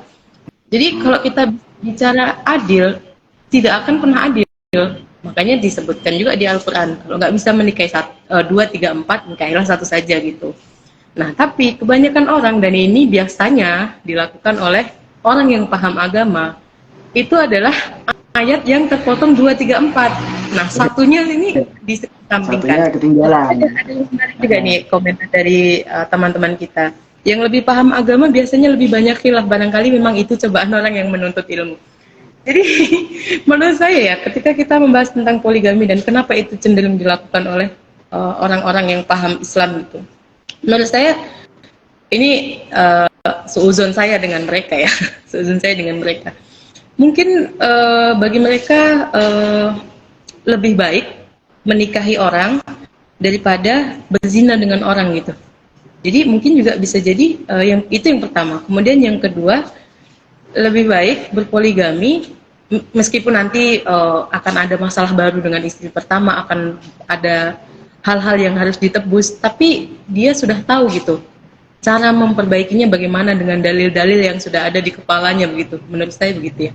Jadi kalau kita bicara adil, tidak akan pernah adil. Makanya disebutkan juga di Al-Quran, kalau nggak bisa menikahi 2, 3, 4, nikahilah 1 saja gitu. Nah, tapi kebanyakan orang, dan ini biasanya dilakukan oleh orang yang paham agama, itu adalah ayat yang terpotong 2, 3, 4. Nah, satunya ini disampingkan. Satunya ketinggalan. Ada yang menarik juga nih komentar dari teman-teman kita. Yang lebih paham agama biasanya lebih banyak khilaf, barangkali memang itu cobaan orang yang menuntut ilmu. Jadi menurut saya ya, ketika kita membahas tentang poligami dan kenapa itu cenderung dilakukan oleh orang-orang yang paham Islam gitu, menurut saya ini seuzon saya dengan mereka ya, seuzon saya dengan mereka. Mungkin bagi mereka lebih baik menikahi orang daripada berzina dengan orang gitu. Jadi mungkin juga bisa jadi yang pertama. Kemudian yang kedua, lebih baik berpoligami meskipun nanti akan ada masalah baru dengan istri pertama, akan ada hal-hal yang harus ditebus, tapi dia sudah tahu gitu cara memperbaikinya bagaimana dengan dalil-dalil yang sudah ada di kepalanya begitu. Menurut saya begitu ya.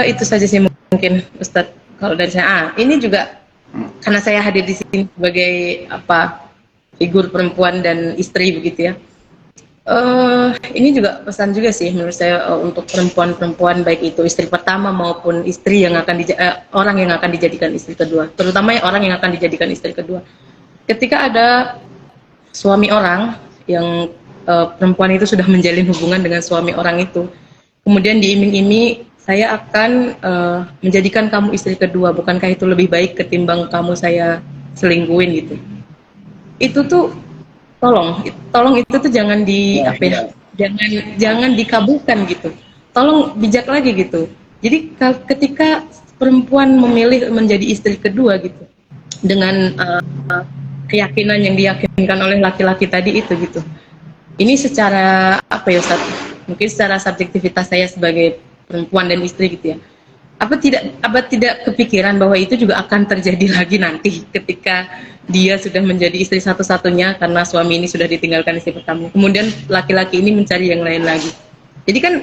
Itu saja sih mungkin Ustadz kalau dari saya. Ini juga karena saya hadir di sini sebagai figur perempuan dan istri begitu ya. Ini juga pesan juga sih menurut saya untuk perempuan-perempuan, baik itu istri pertama maupun istri yang akan orang yang akan dijadikan istri kedua, terutama orang yang akan dijadikan istri kedua. Ketika ada suami orang yang perempuan itu sudah menjalin hubungan dengan suami orang itu, kemudian diiming-iming saya akan menjadikan kamu istri kedua, bukankah itu lebih baik ketimbang kamu saya selingkuhin gitu. Itu tuh tolong itu tuh jangan jangan dikabulkan gitu. Tolong bijak lagi gitu. Jadi ketika perempuan memilih menjadi istri kedua gitu, dengan keyakinan yang diyakinkan oleh laki-laki tadi itu gitu. Ini secara Ustaz? Mungkin secara subjektivitas saya sebagai perempuan dan istri gitu ya. Apa tidak kepikiran bahwa itu juga akan terjadi lagi nanti ketika dia sudah menjadi istri satu-satunya karena suami ini sudah ditinggalkan istri pertama. Kemudian laki-laki ini mencari yang lain lagi. Jadi kan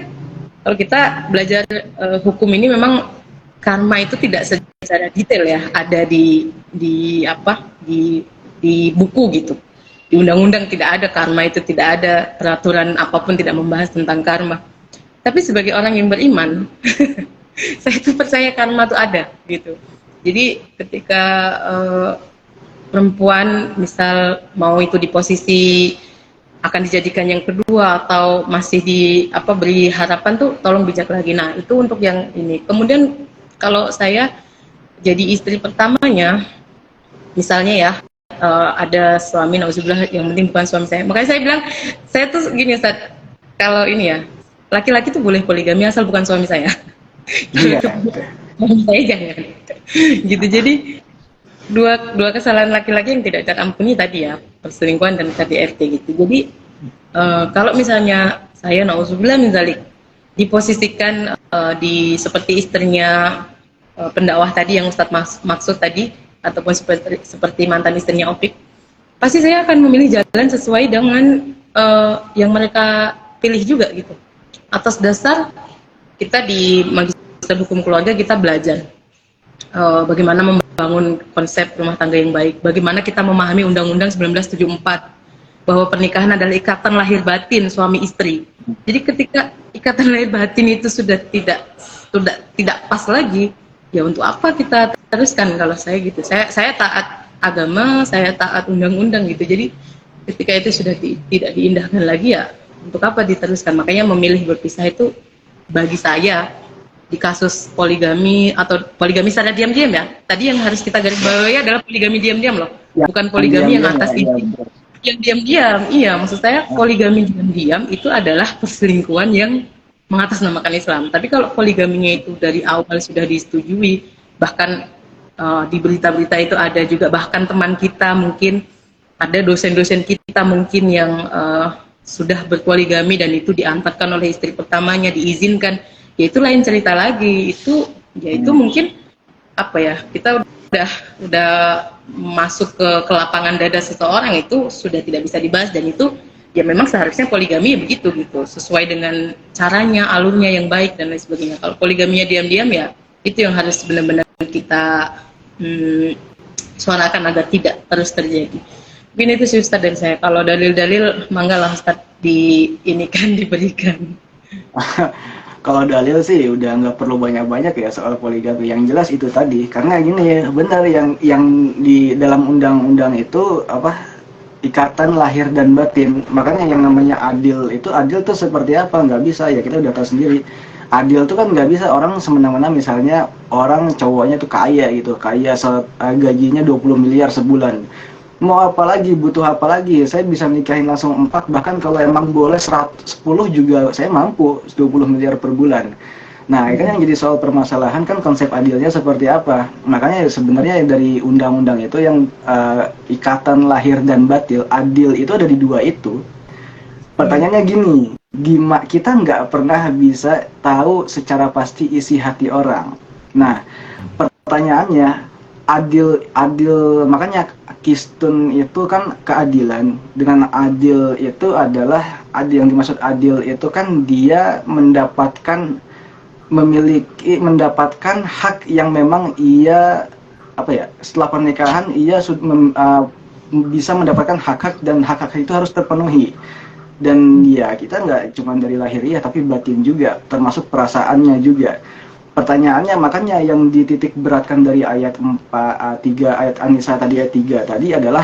kalau kita belajar hukum ini memang karma itu tidak secara detail ya ada di buku gitu. Di undang-undang tidak ada karma, itu tidak ada peraturan apapun tidak membahas tentang karma. Tapi sebagai orang yang beriman saya tuh percaya karma tuh ada gitu. Jadi ketika perempuan misal mau itu di posisi akan dijadikan yang kedua atau masih beri harapan tuh tolong bijak lagi. Nah itu untuk yang ini. Kemudian kalau saya jadi istri pertamanya misalnya ya, ada suami nauzubillah yang penting bukan suami saya, makanya saya bilang saya tuh gini Ustaz, kalau ini ya laki-laki tuh boleh poligami asal bukan suami saya. Iya. Suami saya jangan. gitu. Jadi dua kesalahan laki-laki yang tidak terampuni tadi ya, perselingkuhan dan KDRT gitu. Jadi kalau misalnya saya nauzubillah min dzalik diposisikan di seperti istrinya pendakwah tadi yang Ustadz maksud tadi, ataupun seperti mantan istrinya Opik, pasti saya akan memilih jalan sesuai dengan yang mereka pilih juga gitu. Atas dasar kita di Magister Hukum Keluarga kita belajar bagaimana membangun konsep rumah tangga yang baik, bagaimana kita memahami Undang-Undang 1974 bahwa pernikahan adalah ikatan lahir batin suami istri. Jadi ketika ikatan lahir batin itu sudah tidak pas lagi, ya untuk apa kita teruskan? Kalau saya gitu, saya taat agama, saya taat undang-undang gitu. Jadi ketika itu sudah tidak diindahkan lagi, ya untuk apa diteruskan? Makanya memilih berpisah itu bagi saya di kasus poligami atau poligami secara diam-diam ya. Tadi yang harus kita garis bawahi adalah poligami diam-diam loh, Ya, bukan poligami yang atas ya, izin. Yang diam-diam, iya, maksud saya poligami diam-diam itu adalah perselingkuhan yang mengatasnamakan Islam. Tapi kalau poligaminya itu dari awal sudah disetujui, bahkan di berita-berita itu ada juga, bahkan teman kita mungkin ada dosen-dosen kita mungkin yang sudah berpoligami dan itu diantarkan oleh istri pertamanya, diizinkan, ya itu lain cerita lagi. Itu ya itu mungkin apa ya, kita udah masuk ke lapangan dada seseorang, itu sudah tidak bisa dibahas. Dan itu ya memang seharusnya poligami ya begitu gitu, sesuai dengan caranya, alurnya yang baik dan lain sebagainya. Kalau poligaminya diam-diam, ya itu yang harus benar-benar kita suarakan agar tidak terus terjadi. Mungkin itu sih Ustadz dan saya. Kalau dalil-dalil manggalah Ustadz diberikan. Kalau dalil sih udah nggak perlu banyak-banyak ya soal poligami. Yang jelas itu tadi, karena gini ya, benar yang di dalam undang-undang itu apa, ikatan lahir dan batin. Makanya yang namanya adil itu, adil tuh seperti apa? Nggak bisa ya, kita udah tahu sendiri. Adil tuh kan nggak bisa orang semena-mena, misalnya orang cowoknya tuh kaya gitu, kaya gajinya 20 miliar sebulan. Mau apa lagi, butuh apa lagi? Saya bisa nikahin langsung 4, bahkan kalau emang boleh 110 juga saya mampu, 20 miliar per bulan. Nah, kan yang jadi soal permasalahan kan konsep adilnya seperti apa. Makanya sebenarnya dari undang-undang itu yang ikatan lahir dan batil, adil itu ada di dua itu. Pertanyaannya gini, kita nggak pernah bisa tahu secara pasti isi hati orang. Nah, pertanyaannya, adil, makanya Kistun itu kan keadilan. Dengan adil itu adalah, adil yang dimaksud adil itu kan dia mendapatkan hak yang memang ia apa ya, setelah pernikahan ia bisa mendapatkan hak-hak, dan hak-hak itu harus terpenuhi. Dan ya kita nggak cuma dari lahiriah tapi batin juga, termasuk perasaannya juga. Pertanyaannya, makanya yang dititik beratkan dari ayat 3 ayat An-Nisa tadi, ayat 3 tadi adalah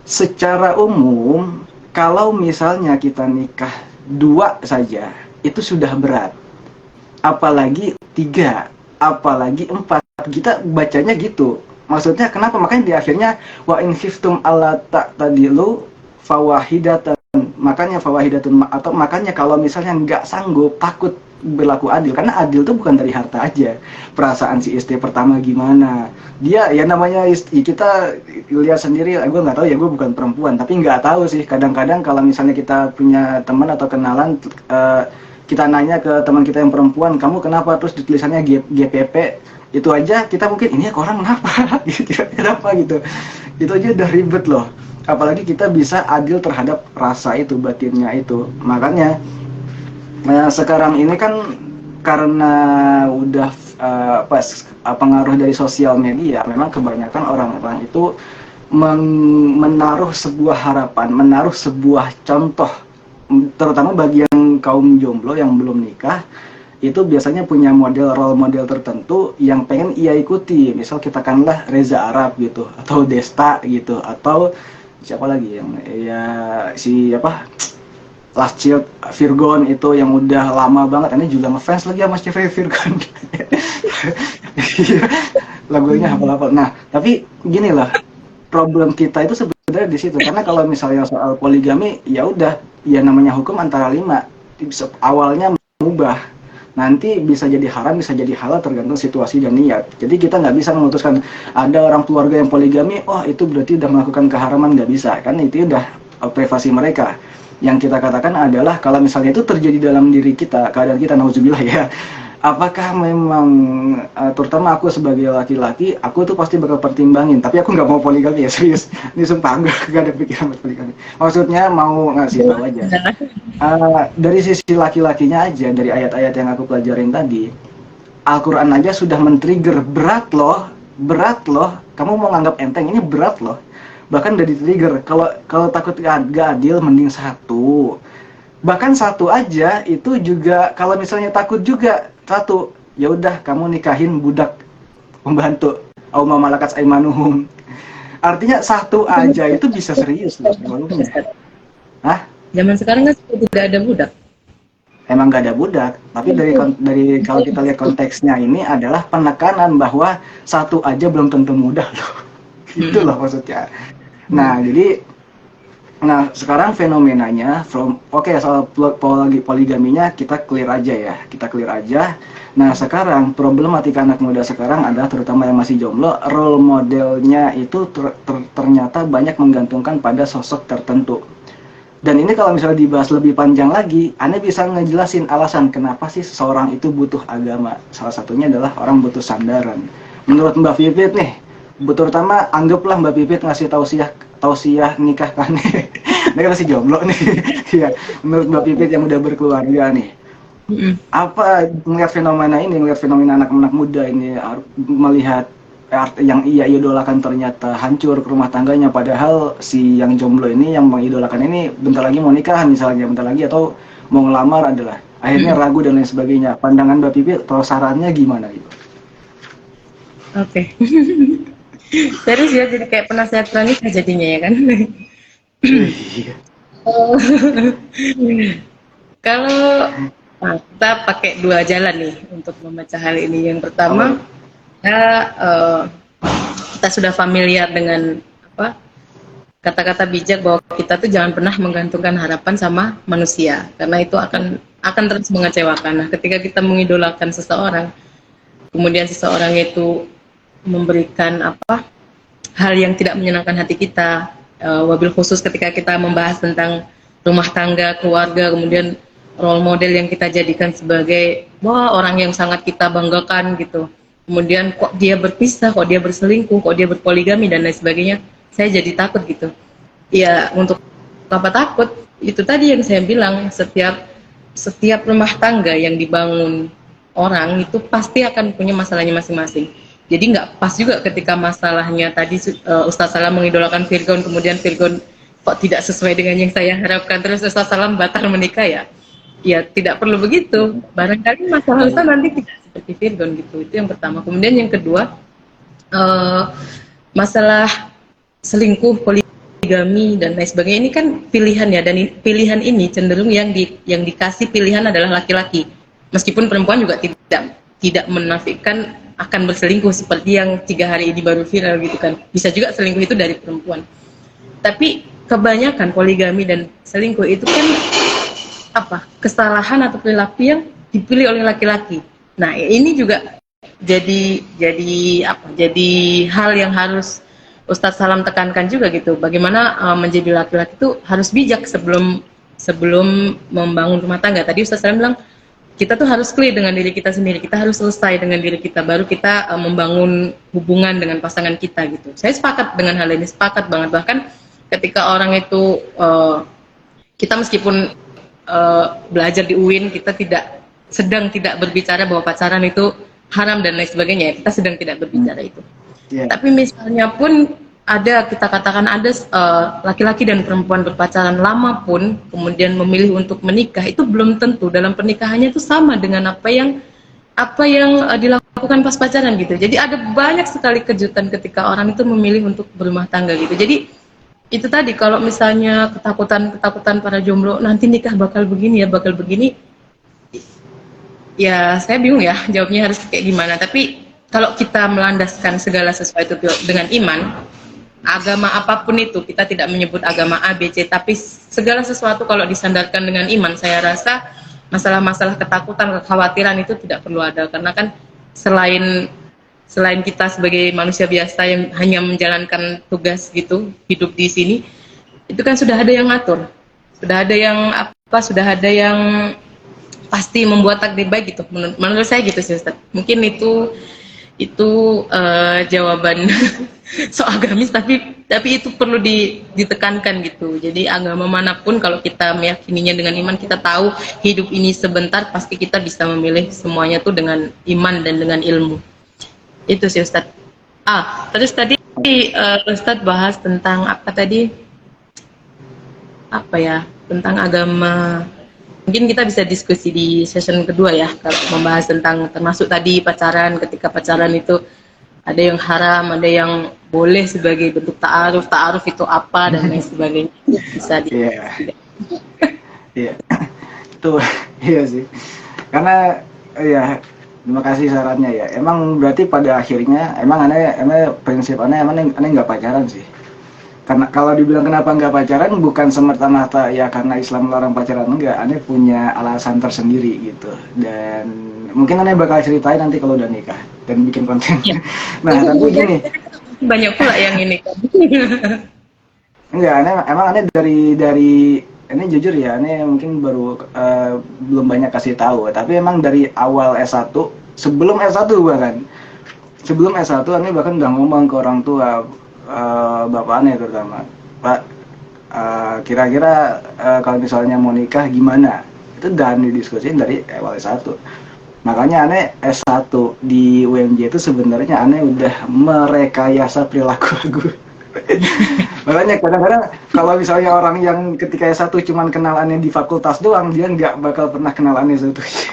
secara umum kalau misalnya kita nikah 2 saja itu sudah berat, apalagi 3, apalagi 4. Kita bacanya gitu. Maksudnya kenapa? Makanya di akhirnya wa in khiftum alla ta'tadilu fawahidatan. Makanya fawahidatun, atau makanya kalau misalnya nggak sanggup, takut berlaku adil, karena adil itu bukan dari harta aja. Perasaan si istri pertama gimana, dia ya namanya kita lihat sendiri. Gue nggak tahu ya, gue bukan perempuan, tapi nggak tahu sih, kadang-kadang kalau misalnya kita punya teman atau kenalan, kita nanya ke teman kita yang perempuan, kamu kenapa, terus tulisannya GPP, itu aja kita mungkin ini orang kenapa gitu, kenapa gitu, itu aja udah ribet loh. Apalagi kita bisa adil terhadap rasa itu, batinnya itu. Makanya sekarang ini kan karena udah pengaruh dari sosial media, memang kebanyakan orang-orang itu menaruh sebuah harapan, menaruh sebuah contoh, terutama bagi yang kaum jomblo yang belum nikah, itu biasanya punya role model tertentu yang pengen ia ikuti. Misal kita kanlah Reza Arab gitu, atau Desta gitu, atau siapa lagi yang ya si apa, Last Child Virgon itu yang udah lama banget. Ini juga ngefans lagi sama Steve Virgon. Lagunya hafal-hafal. Nah, tapi gini lah, problem kita itu sebenarnya di situ. Karena kalau misalnya soal poligami, ya udah, ya namanya hukum antara 5. Awalnya mengubah. nanti bisa jadi haram, bisa jadi halal tergantung situasi dan niat. Jadi kita nggak bisa memutuskan ada orang keluarga yang poligami, oh itu berarti udah melakukan keharaman, nggak bisa, kan itu udah privasi mereka. Yang kita katakan adalah kalau misalnya itu terjadi dalam diri kita, keadaan kita, nauzubillah ya, apakah memang terutama aku sebagai laki-laki, aku tuh pasti bakal pertimbangin, tapi aku nggak mau poligami ya, serius, ini sumpah nggak ada pikiran buat poligami. Maksudnya mau ngasih tahu aja. Dari sisi laki-lakinya aja, dari ayat-ayat yang aku pelajarin tadi, Al-Quran aja sudah men-trigger, berat loh, kamu mau nganggap enteng, ini berat loh. Bahkan udah di-trigger, kalau takut gak adil, mending satu. Bahkan satu aja, itu juga, kalau misalnya takut juga, satu, ya udah kamu nikahin budak pembantu, au ma malakat aimanuhum. Artinya satu aja itu bisa serius loh sebelumnya. Hah? Zaman sekarang kan tidak ada budak. Emang nggak ada budak, tapi dari kalau kita lihat konteksnya ini adalah penekanan bahwa satu aja belum tentu mudah loh. Itu loh maksudnya. Nah, jadi sekarang fenomenanya soal poligaminya kita clear aja. Nah, sekarang problematika anak muda sekarang adalah terutama yang masih jomblo, role modelnya itu ternyata banyak menggantungkan pada sosok tertentu. Dan ini kalau misalnya dibahas lebih panjang lagi, Anda bisa ngejelasin alasan kenapa sih seseorang itu butuh agama. Salah satunya adalah orang butuh sandaran. Menurut Mbak Pipit nih, terutama anggaplah Mbak Pipit ngasih tausiah nikah kan. Dia masih jomblo nih. Ya, menurut Mbak Pipit yang udah berkeluarga nih. Apa melihat fenomena anak-anak muda ini, melihat yang ia idolakan ternyata hancur ke rumah tangganya, padahal si yang jomblo ini, yang mengidolakan ini bentar lagi mau nikah misalnya, bentar lagi atau mau ngelamar adalah akhirnya ragu dan lain sebagainya. Pandangan Mbak Pipit atau sarannya gimana gitu? Oke. Serius ya, jadi kayak penasehat pranikah jadinya ya kan? Kalau kita pakai dua jalan nih untuk membaca hal ini. Yang pertama, kita sudah familiar dengan kata-kata bijak bahwa kita tuh jangan pernah menggantungkan harapan sama manusia, karena itu akan terus mengecewakan. Nah, ketika kita mengidolakan seseorang, kemudian seseorang itu memberikan hal yang tidak menyenangkan hati kita, wabil khusus ketika kita membahas tentang rumah tangga, keluarga, kemudian role model yang kita jadikan sebagai orang yang sangat kita banggakan gitu. Kemudian kok dia berpisah, kok dia berselingkuh, kok dia berpoligami dan lain sebagainya, saya jadi takut gitu. Ya, untuk apa takut? Itu tadi yang saya bilang, setiap rumah tangga yang dibangun orang itu pasti akan punya masalahnya masing-masing. Jadi nggak pas juga ketika masalahnya tadi Ustaz Salam mengidolakan Virgon, kemudian Virgon kok tidak sesuai dengan yang saya harapkan, terus Ustaz Salam batal menikah ya. Ya tidak perlu begitu. Barangkali masalah Ustaz nanti tidak seperti Virgon gitu. Itu yang pertama. Kemudian yang kedua, masalah selingkuh, poligami dan lain sebagainya ini kan pilihan ya, dan pilihan ini cenderung yang dikasih pilihan adalah laki-laki. Meskipun perempuan juga tidak menafikan akan berselingkuh seperti yang 3 hari ini baru viral gitu kan. Bisa juga selingkuh itu dari perempuan. Tapi kebanyakan poligami dan selingkuh itu kan kesalahan atau perilaku yang dipilih oleh laki-laki. Nah, ini juga jadi hal yang harus Ustadz Salam tekankan juga gitu. Bagaimana menjadi laki-laki itu harus bijak sebelum membangun rumah tangga. Tadi Ustadz Salam bilang kita tuh harus clear dengan diri kita sendiri. Kita harus selesai dengan diri kita, baru kita membangun hubungan dengan pasangan kita gitu. Saya sepakat dengan hal ini, sepakat banget. Bahkan ketika orang itu kita meskipun belajar di UIN, kita sedang tidak berbicara bahwa pacaran itu haram dan lain sebagainya. Kita sedang tidak berbicara itu. Yeah. Tapi misalnya pun kita katakan ada laki-laki dan perempuan berpacaran lama pun kemudian memilih untuk menikah, itu belum tentu dalam pernikahannya itu sama dengan apa yang dilakukan pas pacaran gitu. Jadi ada banyak sekali kejutan ketika orang itu memilih untuk berumah tangga gitu. Jadi itu tadi, kalau misalnya ketakutan para jomblo nanti nikah bakal begini ya saya bingung ya jawabnya harus kayak gimana. Tapi kalau kita melandaskan segala sesuatu dengan iman, agama apapun itu, kita tidak menyebut agama A, B, C, tapi segala sesuatu kalau disandarkan dengan iman, saya rasa masalah-masalah ketakutan, kekhawatiran itu tidak perlu ada, karena kan selain kita sebagai manusia biasa yang hanya menjalankan tugas gitu, hidup di sini, itu kan sudah ada yang ngatur, sudah ada yang pasti membuat takdir baik gitu. Menurut saya gitu sih Ustaz. Mungkin itu jawaban so agamis, tapi itu perlu ditekankan gitu. Jadi agama manapun kalau kita meyakininya dengan iman, kita tahu hidup ini sebentar, pasti kita bisa memilih semuanya tuh dengan iman dan dengan ilmu. Itu sih Ustaz. Terus tadi Ustaz bahas tentang apa tadi? Apa ya? Tentang agama. Mungkin kita bisa diskusi di session kedua ya, kalau membahas tentang termasuk tadi pacaran. Ketika pacaran itu ada yang haram, ada yang boleh sebagai bentuk ta'aruf itu apa dan lain sebagainya. Bisa di Iya. Itu iya sih. Karena ya, terima kasih sarannya ya. Emang berarti pada akhirnya emang prinsip aneh nggak pacaran sih. Karena kalau dibilang kenapa nggak pacaran, bukan semerta-merta ya karena Islam melarang pacaran, enggak. Aneh punya alasan tersendiri gitu. Dan mungkin aneh bakal ceritain nanti kalau udah nikah dan bikin konten. Ya. Nah, tapi gini. Banyak pula yang ini kan. Enggak, emang aneh dari ini jujur ya, aneh mungkin baru belum banyak kasih tahu. Tapi emang dari awal S1, sebelum S1 bahkan. Sebelum S1 aneh bahkan udah ngomong ke orang tua, bapak aneh terutama, Pak, kira-kira kalau misalnya mau nikah gimana? Itu udah didiskusin dari awal S1. Makanya aneh S1 di UMJ itu sebenarnya aneh udah merekayasa perilaku aku. Makanya kadang-kadang kalau misalnya orang yang ketika S1 cuman kenal aneh di fakultas doang, dia nggak bakal pernah kenal aneh seutuhnya.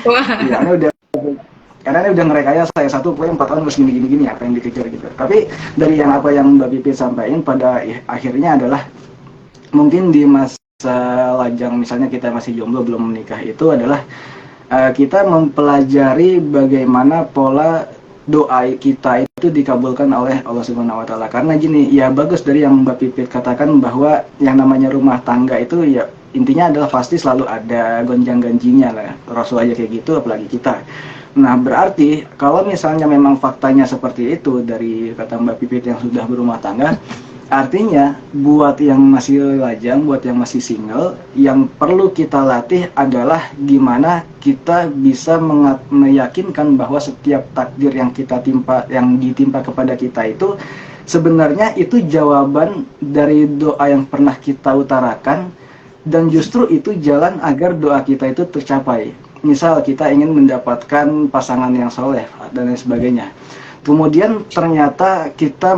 Wah. Ya, aneh udah, karena ini udah ngerekayasa saya 1 poin 4 tahun harus gini apa yang dikejar gitu. Tapi dari yang apa yang Mbak Pipit sampaikan pada akhirnya adalah mungkin di masa lajang misalnya kita masih jomblo belum menikah itu adalah kita mempelajari bagaimana pola doa kita itu dikabulkan oleh Allah Subhanahu wa taala. Karena gini, ya bagus dari yang Mbak Pipit katakan bahwa yang namanya rumah tangga itu ya intinya adalah pasti selalu ada gonjang-ganjinya lah. Rasul aja kayak gitu apalagi kita. Nah, berarti kalau misalnya memang faktanya seperti itu dari kata Mbak Pipit yang sudah berumah tangga, artinya buat yang masih lajang, buat yang masih single, yang perlu kita latih adalah gimana kita bisa meyakinkan bahwa setiap takdir yang ditimpa kepada kita itu sebenarnya itu jawaban dari doa yang pernah kita utarakan, dan justru itu jalan agar doa kita itu tercapai. Misal kita ingin mendapatkan pasangan yang soleh dan lain sebagainya. Kemudian ternyata kita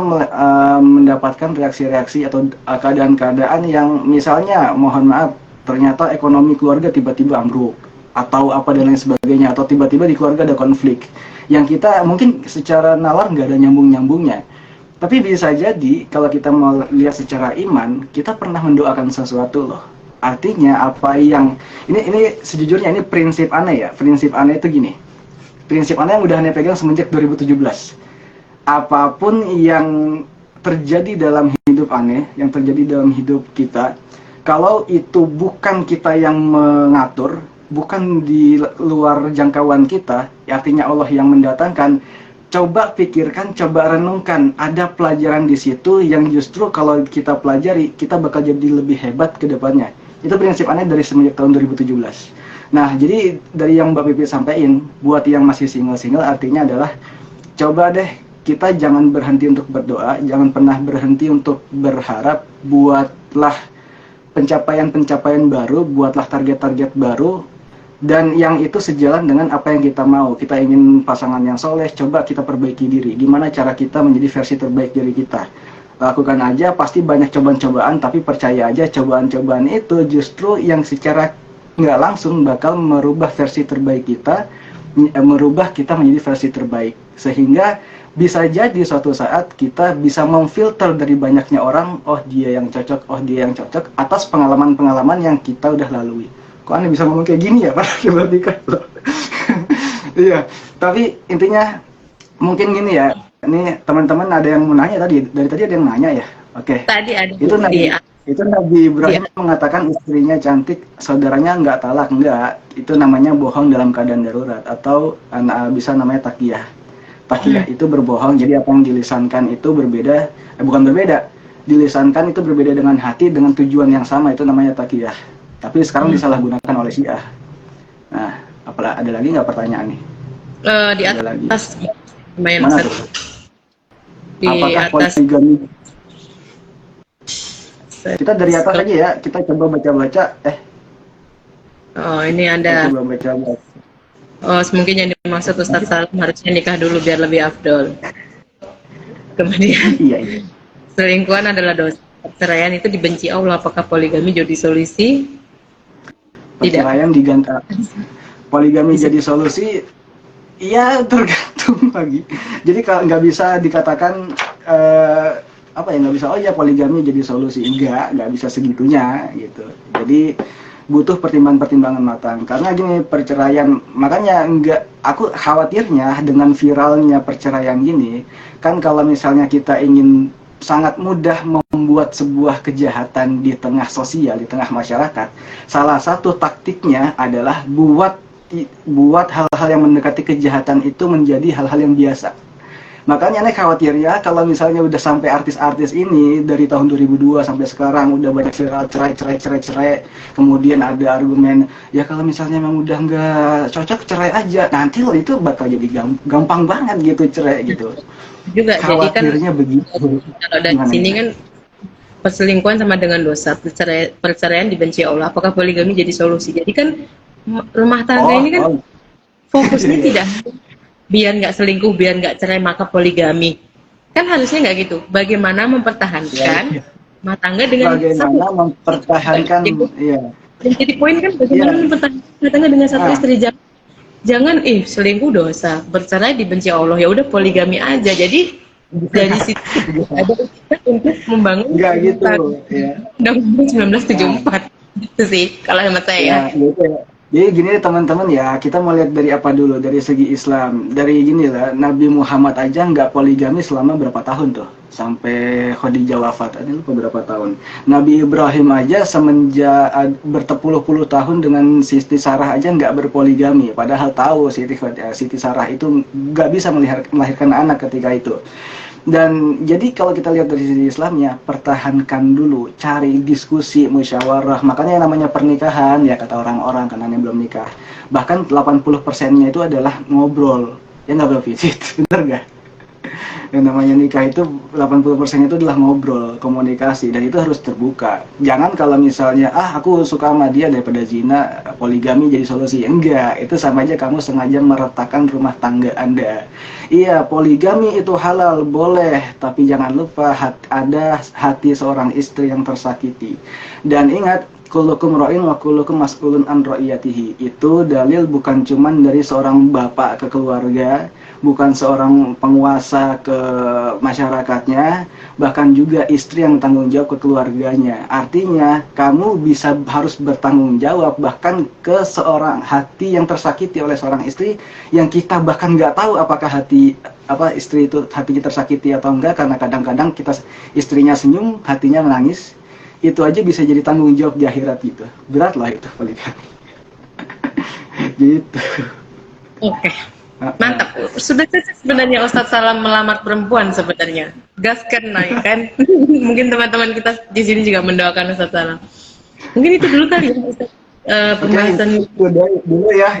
mendapatkan reaksi-reaksi atau keadaan-keadaan yang misalnya mohon maaf ternyata ekonomi keluarga tiba-tiba ambruk atau apa dan lain sebagainya, atau tiba-tiba di keluarga ada konflik yang kita mungkin secara nalar nggak ada nyambung-nyambungnya. Tapi bisa jadi kalau kita mau lihat secara iman, kita pernah mendoakan sesuatu loh. Artinya apa yang ini sejujurnya ini prinsip aneh ya. Prinsip aneh itu gini. Prinsip aneh yang udah aneh pegang semenjak 2017. Apapun yang terjadi dalam hidup aneh, yang terjadi dalam hidup kita, kalau itu bukan kita yang mengatur, bukan di luar jangkauan kita, artinya Allah yang mendatangkan, coba pikirkan, coba renungkan, ada pelajaran di situ yang justru kalau kita pelajari, kita bakal jadi lebih hebat ke depannya. Itu prinsip aneh dari semenjak tahun 2017. Nah, jadi dari yang Mbak Pipi sampaikan, buat yang masih single-single artinya adalah coba deh kita jangan berhenti untuk berdoa, jangan pernah berhenti untuk berharap, buatlah pencapaian-pencapaian baru, buatlah target-target baru, dan yang itu sejalan dengan apa yang kita mau. Kita ingin pasangan yang soleh, coba kita perbaiki diri. Gimana cara kita menjadi versi terbaik diri kita? Lakukan aja, pasti banyak cobaan-cobaan, tapi percaya aja cobaan-cobaan itu justru yang secara nggak langsung bakal merubah versi terbaik kita, merubah kita menjadi versi terbaik. Sehingga bisa jadi suatu saat kita bisa memfilter dari banyaknya orang, oh dia yang cocok, atas pengalaman-pengalaman yang kita udah lalui. Kok aneh bisa ngomong kayak gini ya, Pak? Berarti kan loh. Iya, tapi intinya mungkin gini ya. Ini teman-teman ada yang mau nanya tadi, dari tadi ada yang nanya ya. Oke. Tadi ada itu nanya. Itu Nabi Ibrahim Iya. mengatakan istrinya cantik, saudaranya nggak talak, nggak. Itu namanya bohong dalam keadaan darurat atau bisa namanya takiyah. Takiyah Hmm. itu berbohong, jadi apa yang dilisankan itu berbeda, bukan berbeda. Dilisankan itu berbeda dengan hati dengan tujuan yang sama, itu namanya takiyah. Tapi sekarang Hmm. disalahgunakan oleh Syiah. Nah, ada lagi nggak pertanyaan nih? Di Ada lagi. atas lumayan Mana Ustaz. tuh? Di Apakah atas poligami? Kita dari atas aja ya, kita coba baca-baca. Oh, ini Kita ada. coba baca-baca. Oh, mungkin yang dimaksud Ustadz Salam harusnya nikah dulu biar lebih afdol. Kemudian, Iya, iya. selingkuhan adalah dosa. Perceraian itu dibenci Allah. Apakah poligami jadi solusi? Tidak. Perceraian diganti. Poligami Bisa. jadi solusi, iya tergantung lagi. Jadi kalau nggak bisa dikatakan apa ya, nggak bisa oh ya poligami jadi solusi, nggak bisa segitunya gitu. Jadi butuh pertimbangan-pertimbangan matang karena gini, perceraian, makanya aku khawatirnya dengan viralnya perceraian gini kan, kalau misalnya kita ingin sangat mudah membuat sebuah kejahatan di tengah sosial, di tengah masyarakat, salah satu taktiknya adalah buat hal-hal yang mendekati kejahatan itu menjadi hal-hal yang biasa. Makanya aneh khawatir ya kalau misalnya udah sampai artis-artis ini dari tahun 2002 sampai sekarang udah banyak viral cerai, kemudian ada argumen ya kalau misalnya memang udah nggak cocok cerai aja, nanti lo itu bakal jadi gampang banget gitu cerai gitu. Juga jadi kan Khawatirnya begitu. kalau dari Gimana sini ya? kan perselingkuhan sama dengan dosa. Perceraian dibenci Allah. Apakah poligami jadi solusi? Jadi kan rumah tangga ini kan fokusnya tidak biar nggak selingkuh, biar nggak cerai maka poligami. Kan harusnya nggak gitu. Bagaimana mempertahankan rumah tangga dengan Bagaimana mempertahankan, ya. Jadi poin kan bagaimana Iya. mempertahankan rumah tangga dengan satu Ah. istri. Jangan selingkuh dosa, bercerai dibenci Allah. Ya udah poligami aja. Jadi dari situ ada kita untuk membangun Nggak gitu, ya. Undang-Undang 1974 itu sih kalau hemat saya. Ya, gitu ya. Jadi gini teman-teman ya, kita mau lihat dari apa dulu, dari segi Islam. Dari gini lah, Nabi Muhammad aja nggak poligami selama berapa tahun tuh? Sampai Khadijah wafat, ada lupa berapa tahun. Nabi Ibrahim aja semenjak berpuluh-puluh tahun dengan Siti Sarah aja nggak berpoligami. Padahal tahu Siti Sarah itu nggak bisa melahirkan anak ketika itu. Dan jadi kalau kita lihat dari sisi Islamnya, pertahankan dulu, cari diskusi, musyawarah. Makanya yang namanya pernikahan, ya kata orang-orang karena yang belum nikah, bahkan 80%-nya itu adalah ngobrol. Ya nggak bervisit, bener nggak? Yang namanya nikah itu 80% itu adalah ngobrol, komunikasi, dan itu harus terbuka. Jangan kalau misalnya aku suka sama dia daripada zina, poligami jadi solusi. Enggak, itu sama aja kamu sengaja meretakkan rumah tangga Anda. Iya, poligami itu halal, boleh, tapi jangan lupa ada hati seorang istri yang tersakiti. Dan ingat, kullukum ra'in wa kullukum mas'ulun an ra'iyatihi. Itu dalil bukan cuman dari seorang bapak ke keluarga, bukan seorang penguasa ke masyarakatnya, bahkan juga istri yang tanggung jawab ke keluarganya. Artinya, kamu harus bertanggung jawab bahkan ke seorang hati yang tersakiti oleh seorang istri, yang kita bahkan nggak tahu apakah istri itu hatinya tersakiti atau enggak, karena kadang-kadang istrinya senyum, hatinya menangis. Itu aja bisa jadi tanggung jawab di akhirat gitu. Berat lah itu poligami. Gitu. Oke. Mantap. Sudah selesai sebenarnya Ustadz Salam melamar perempuan sebenarnya. Gaskan naik kan. Mungkin teman-teman kita di sini juga mendoakan Ustadz Salam. Mungkin itu dulu kali ya Ustadz, pembahasan Oke, dulu ya.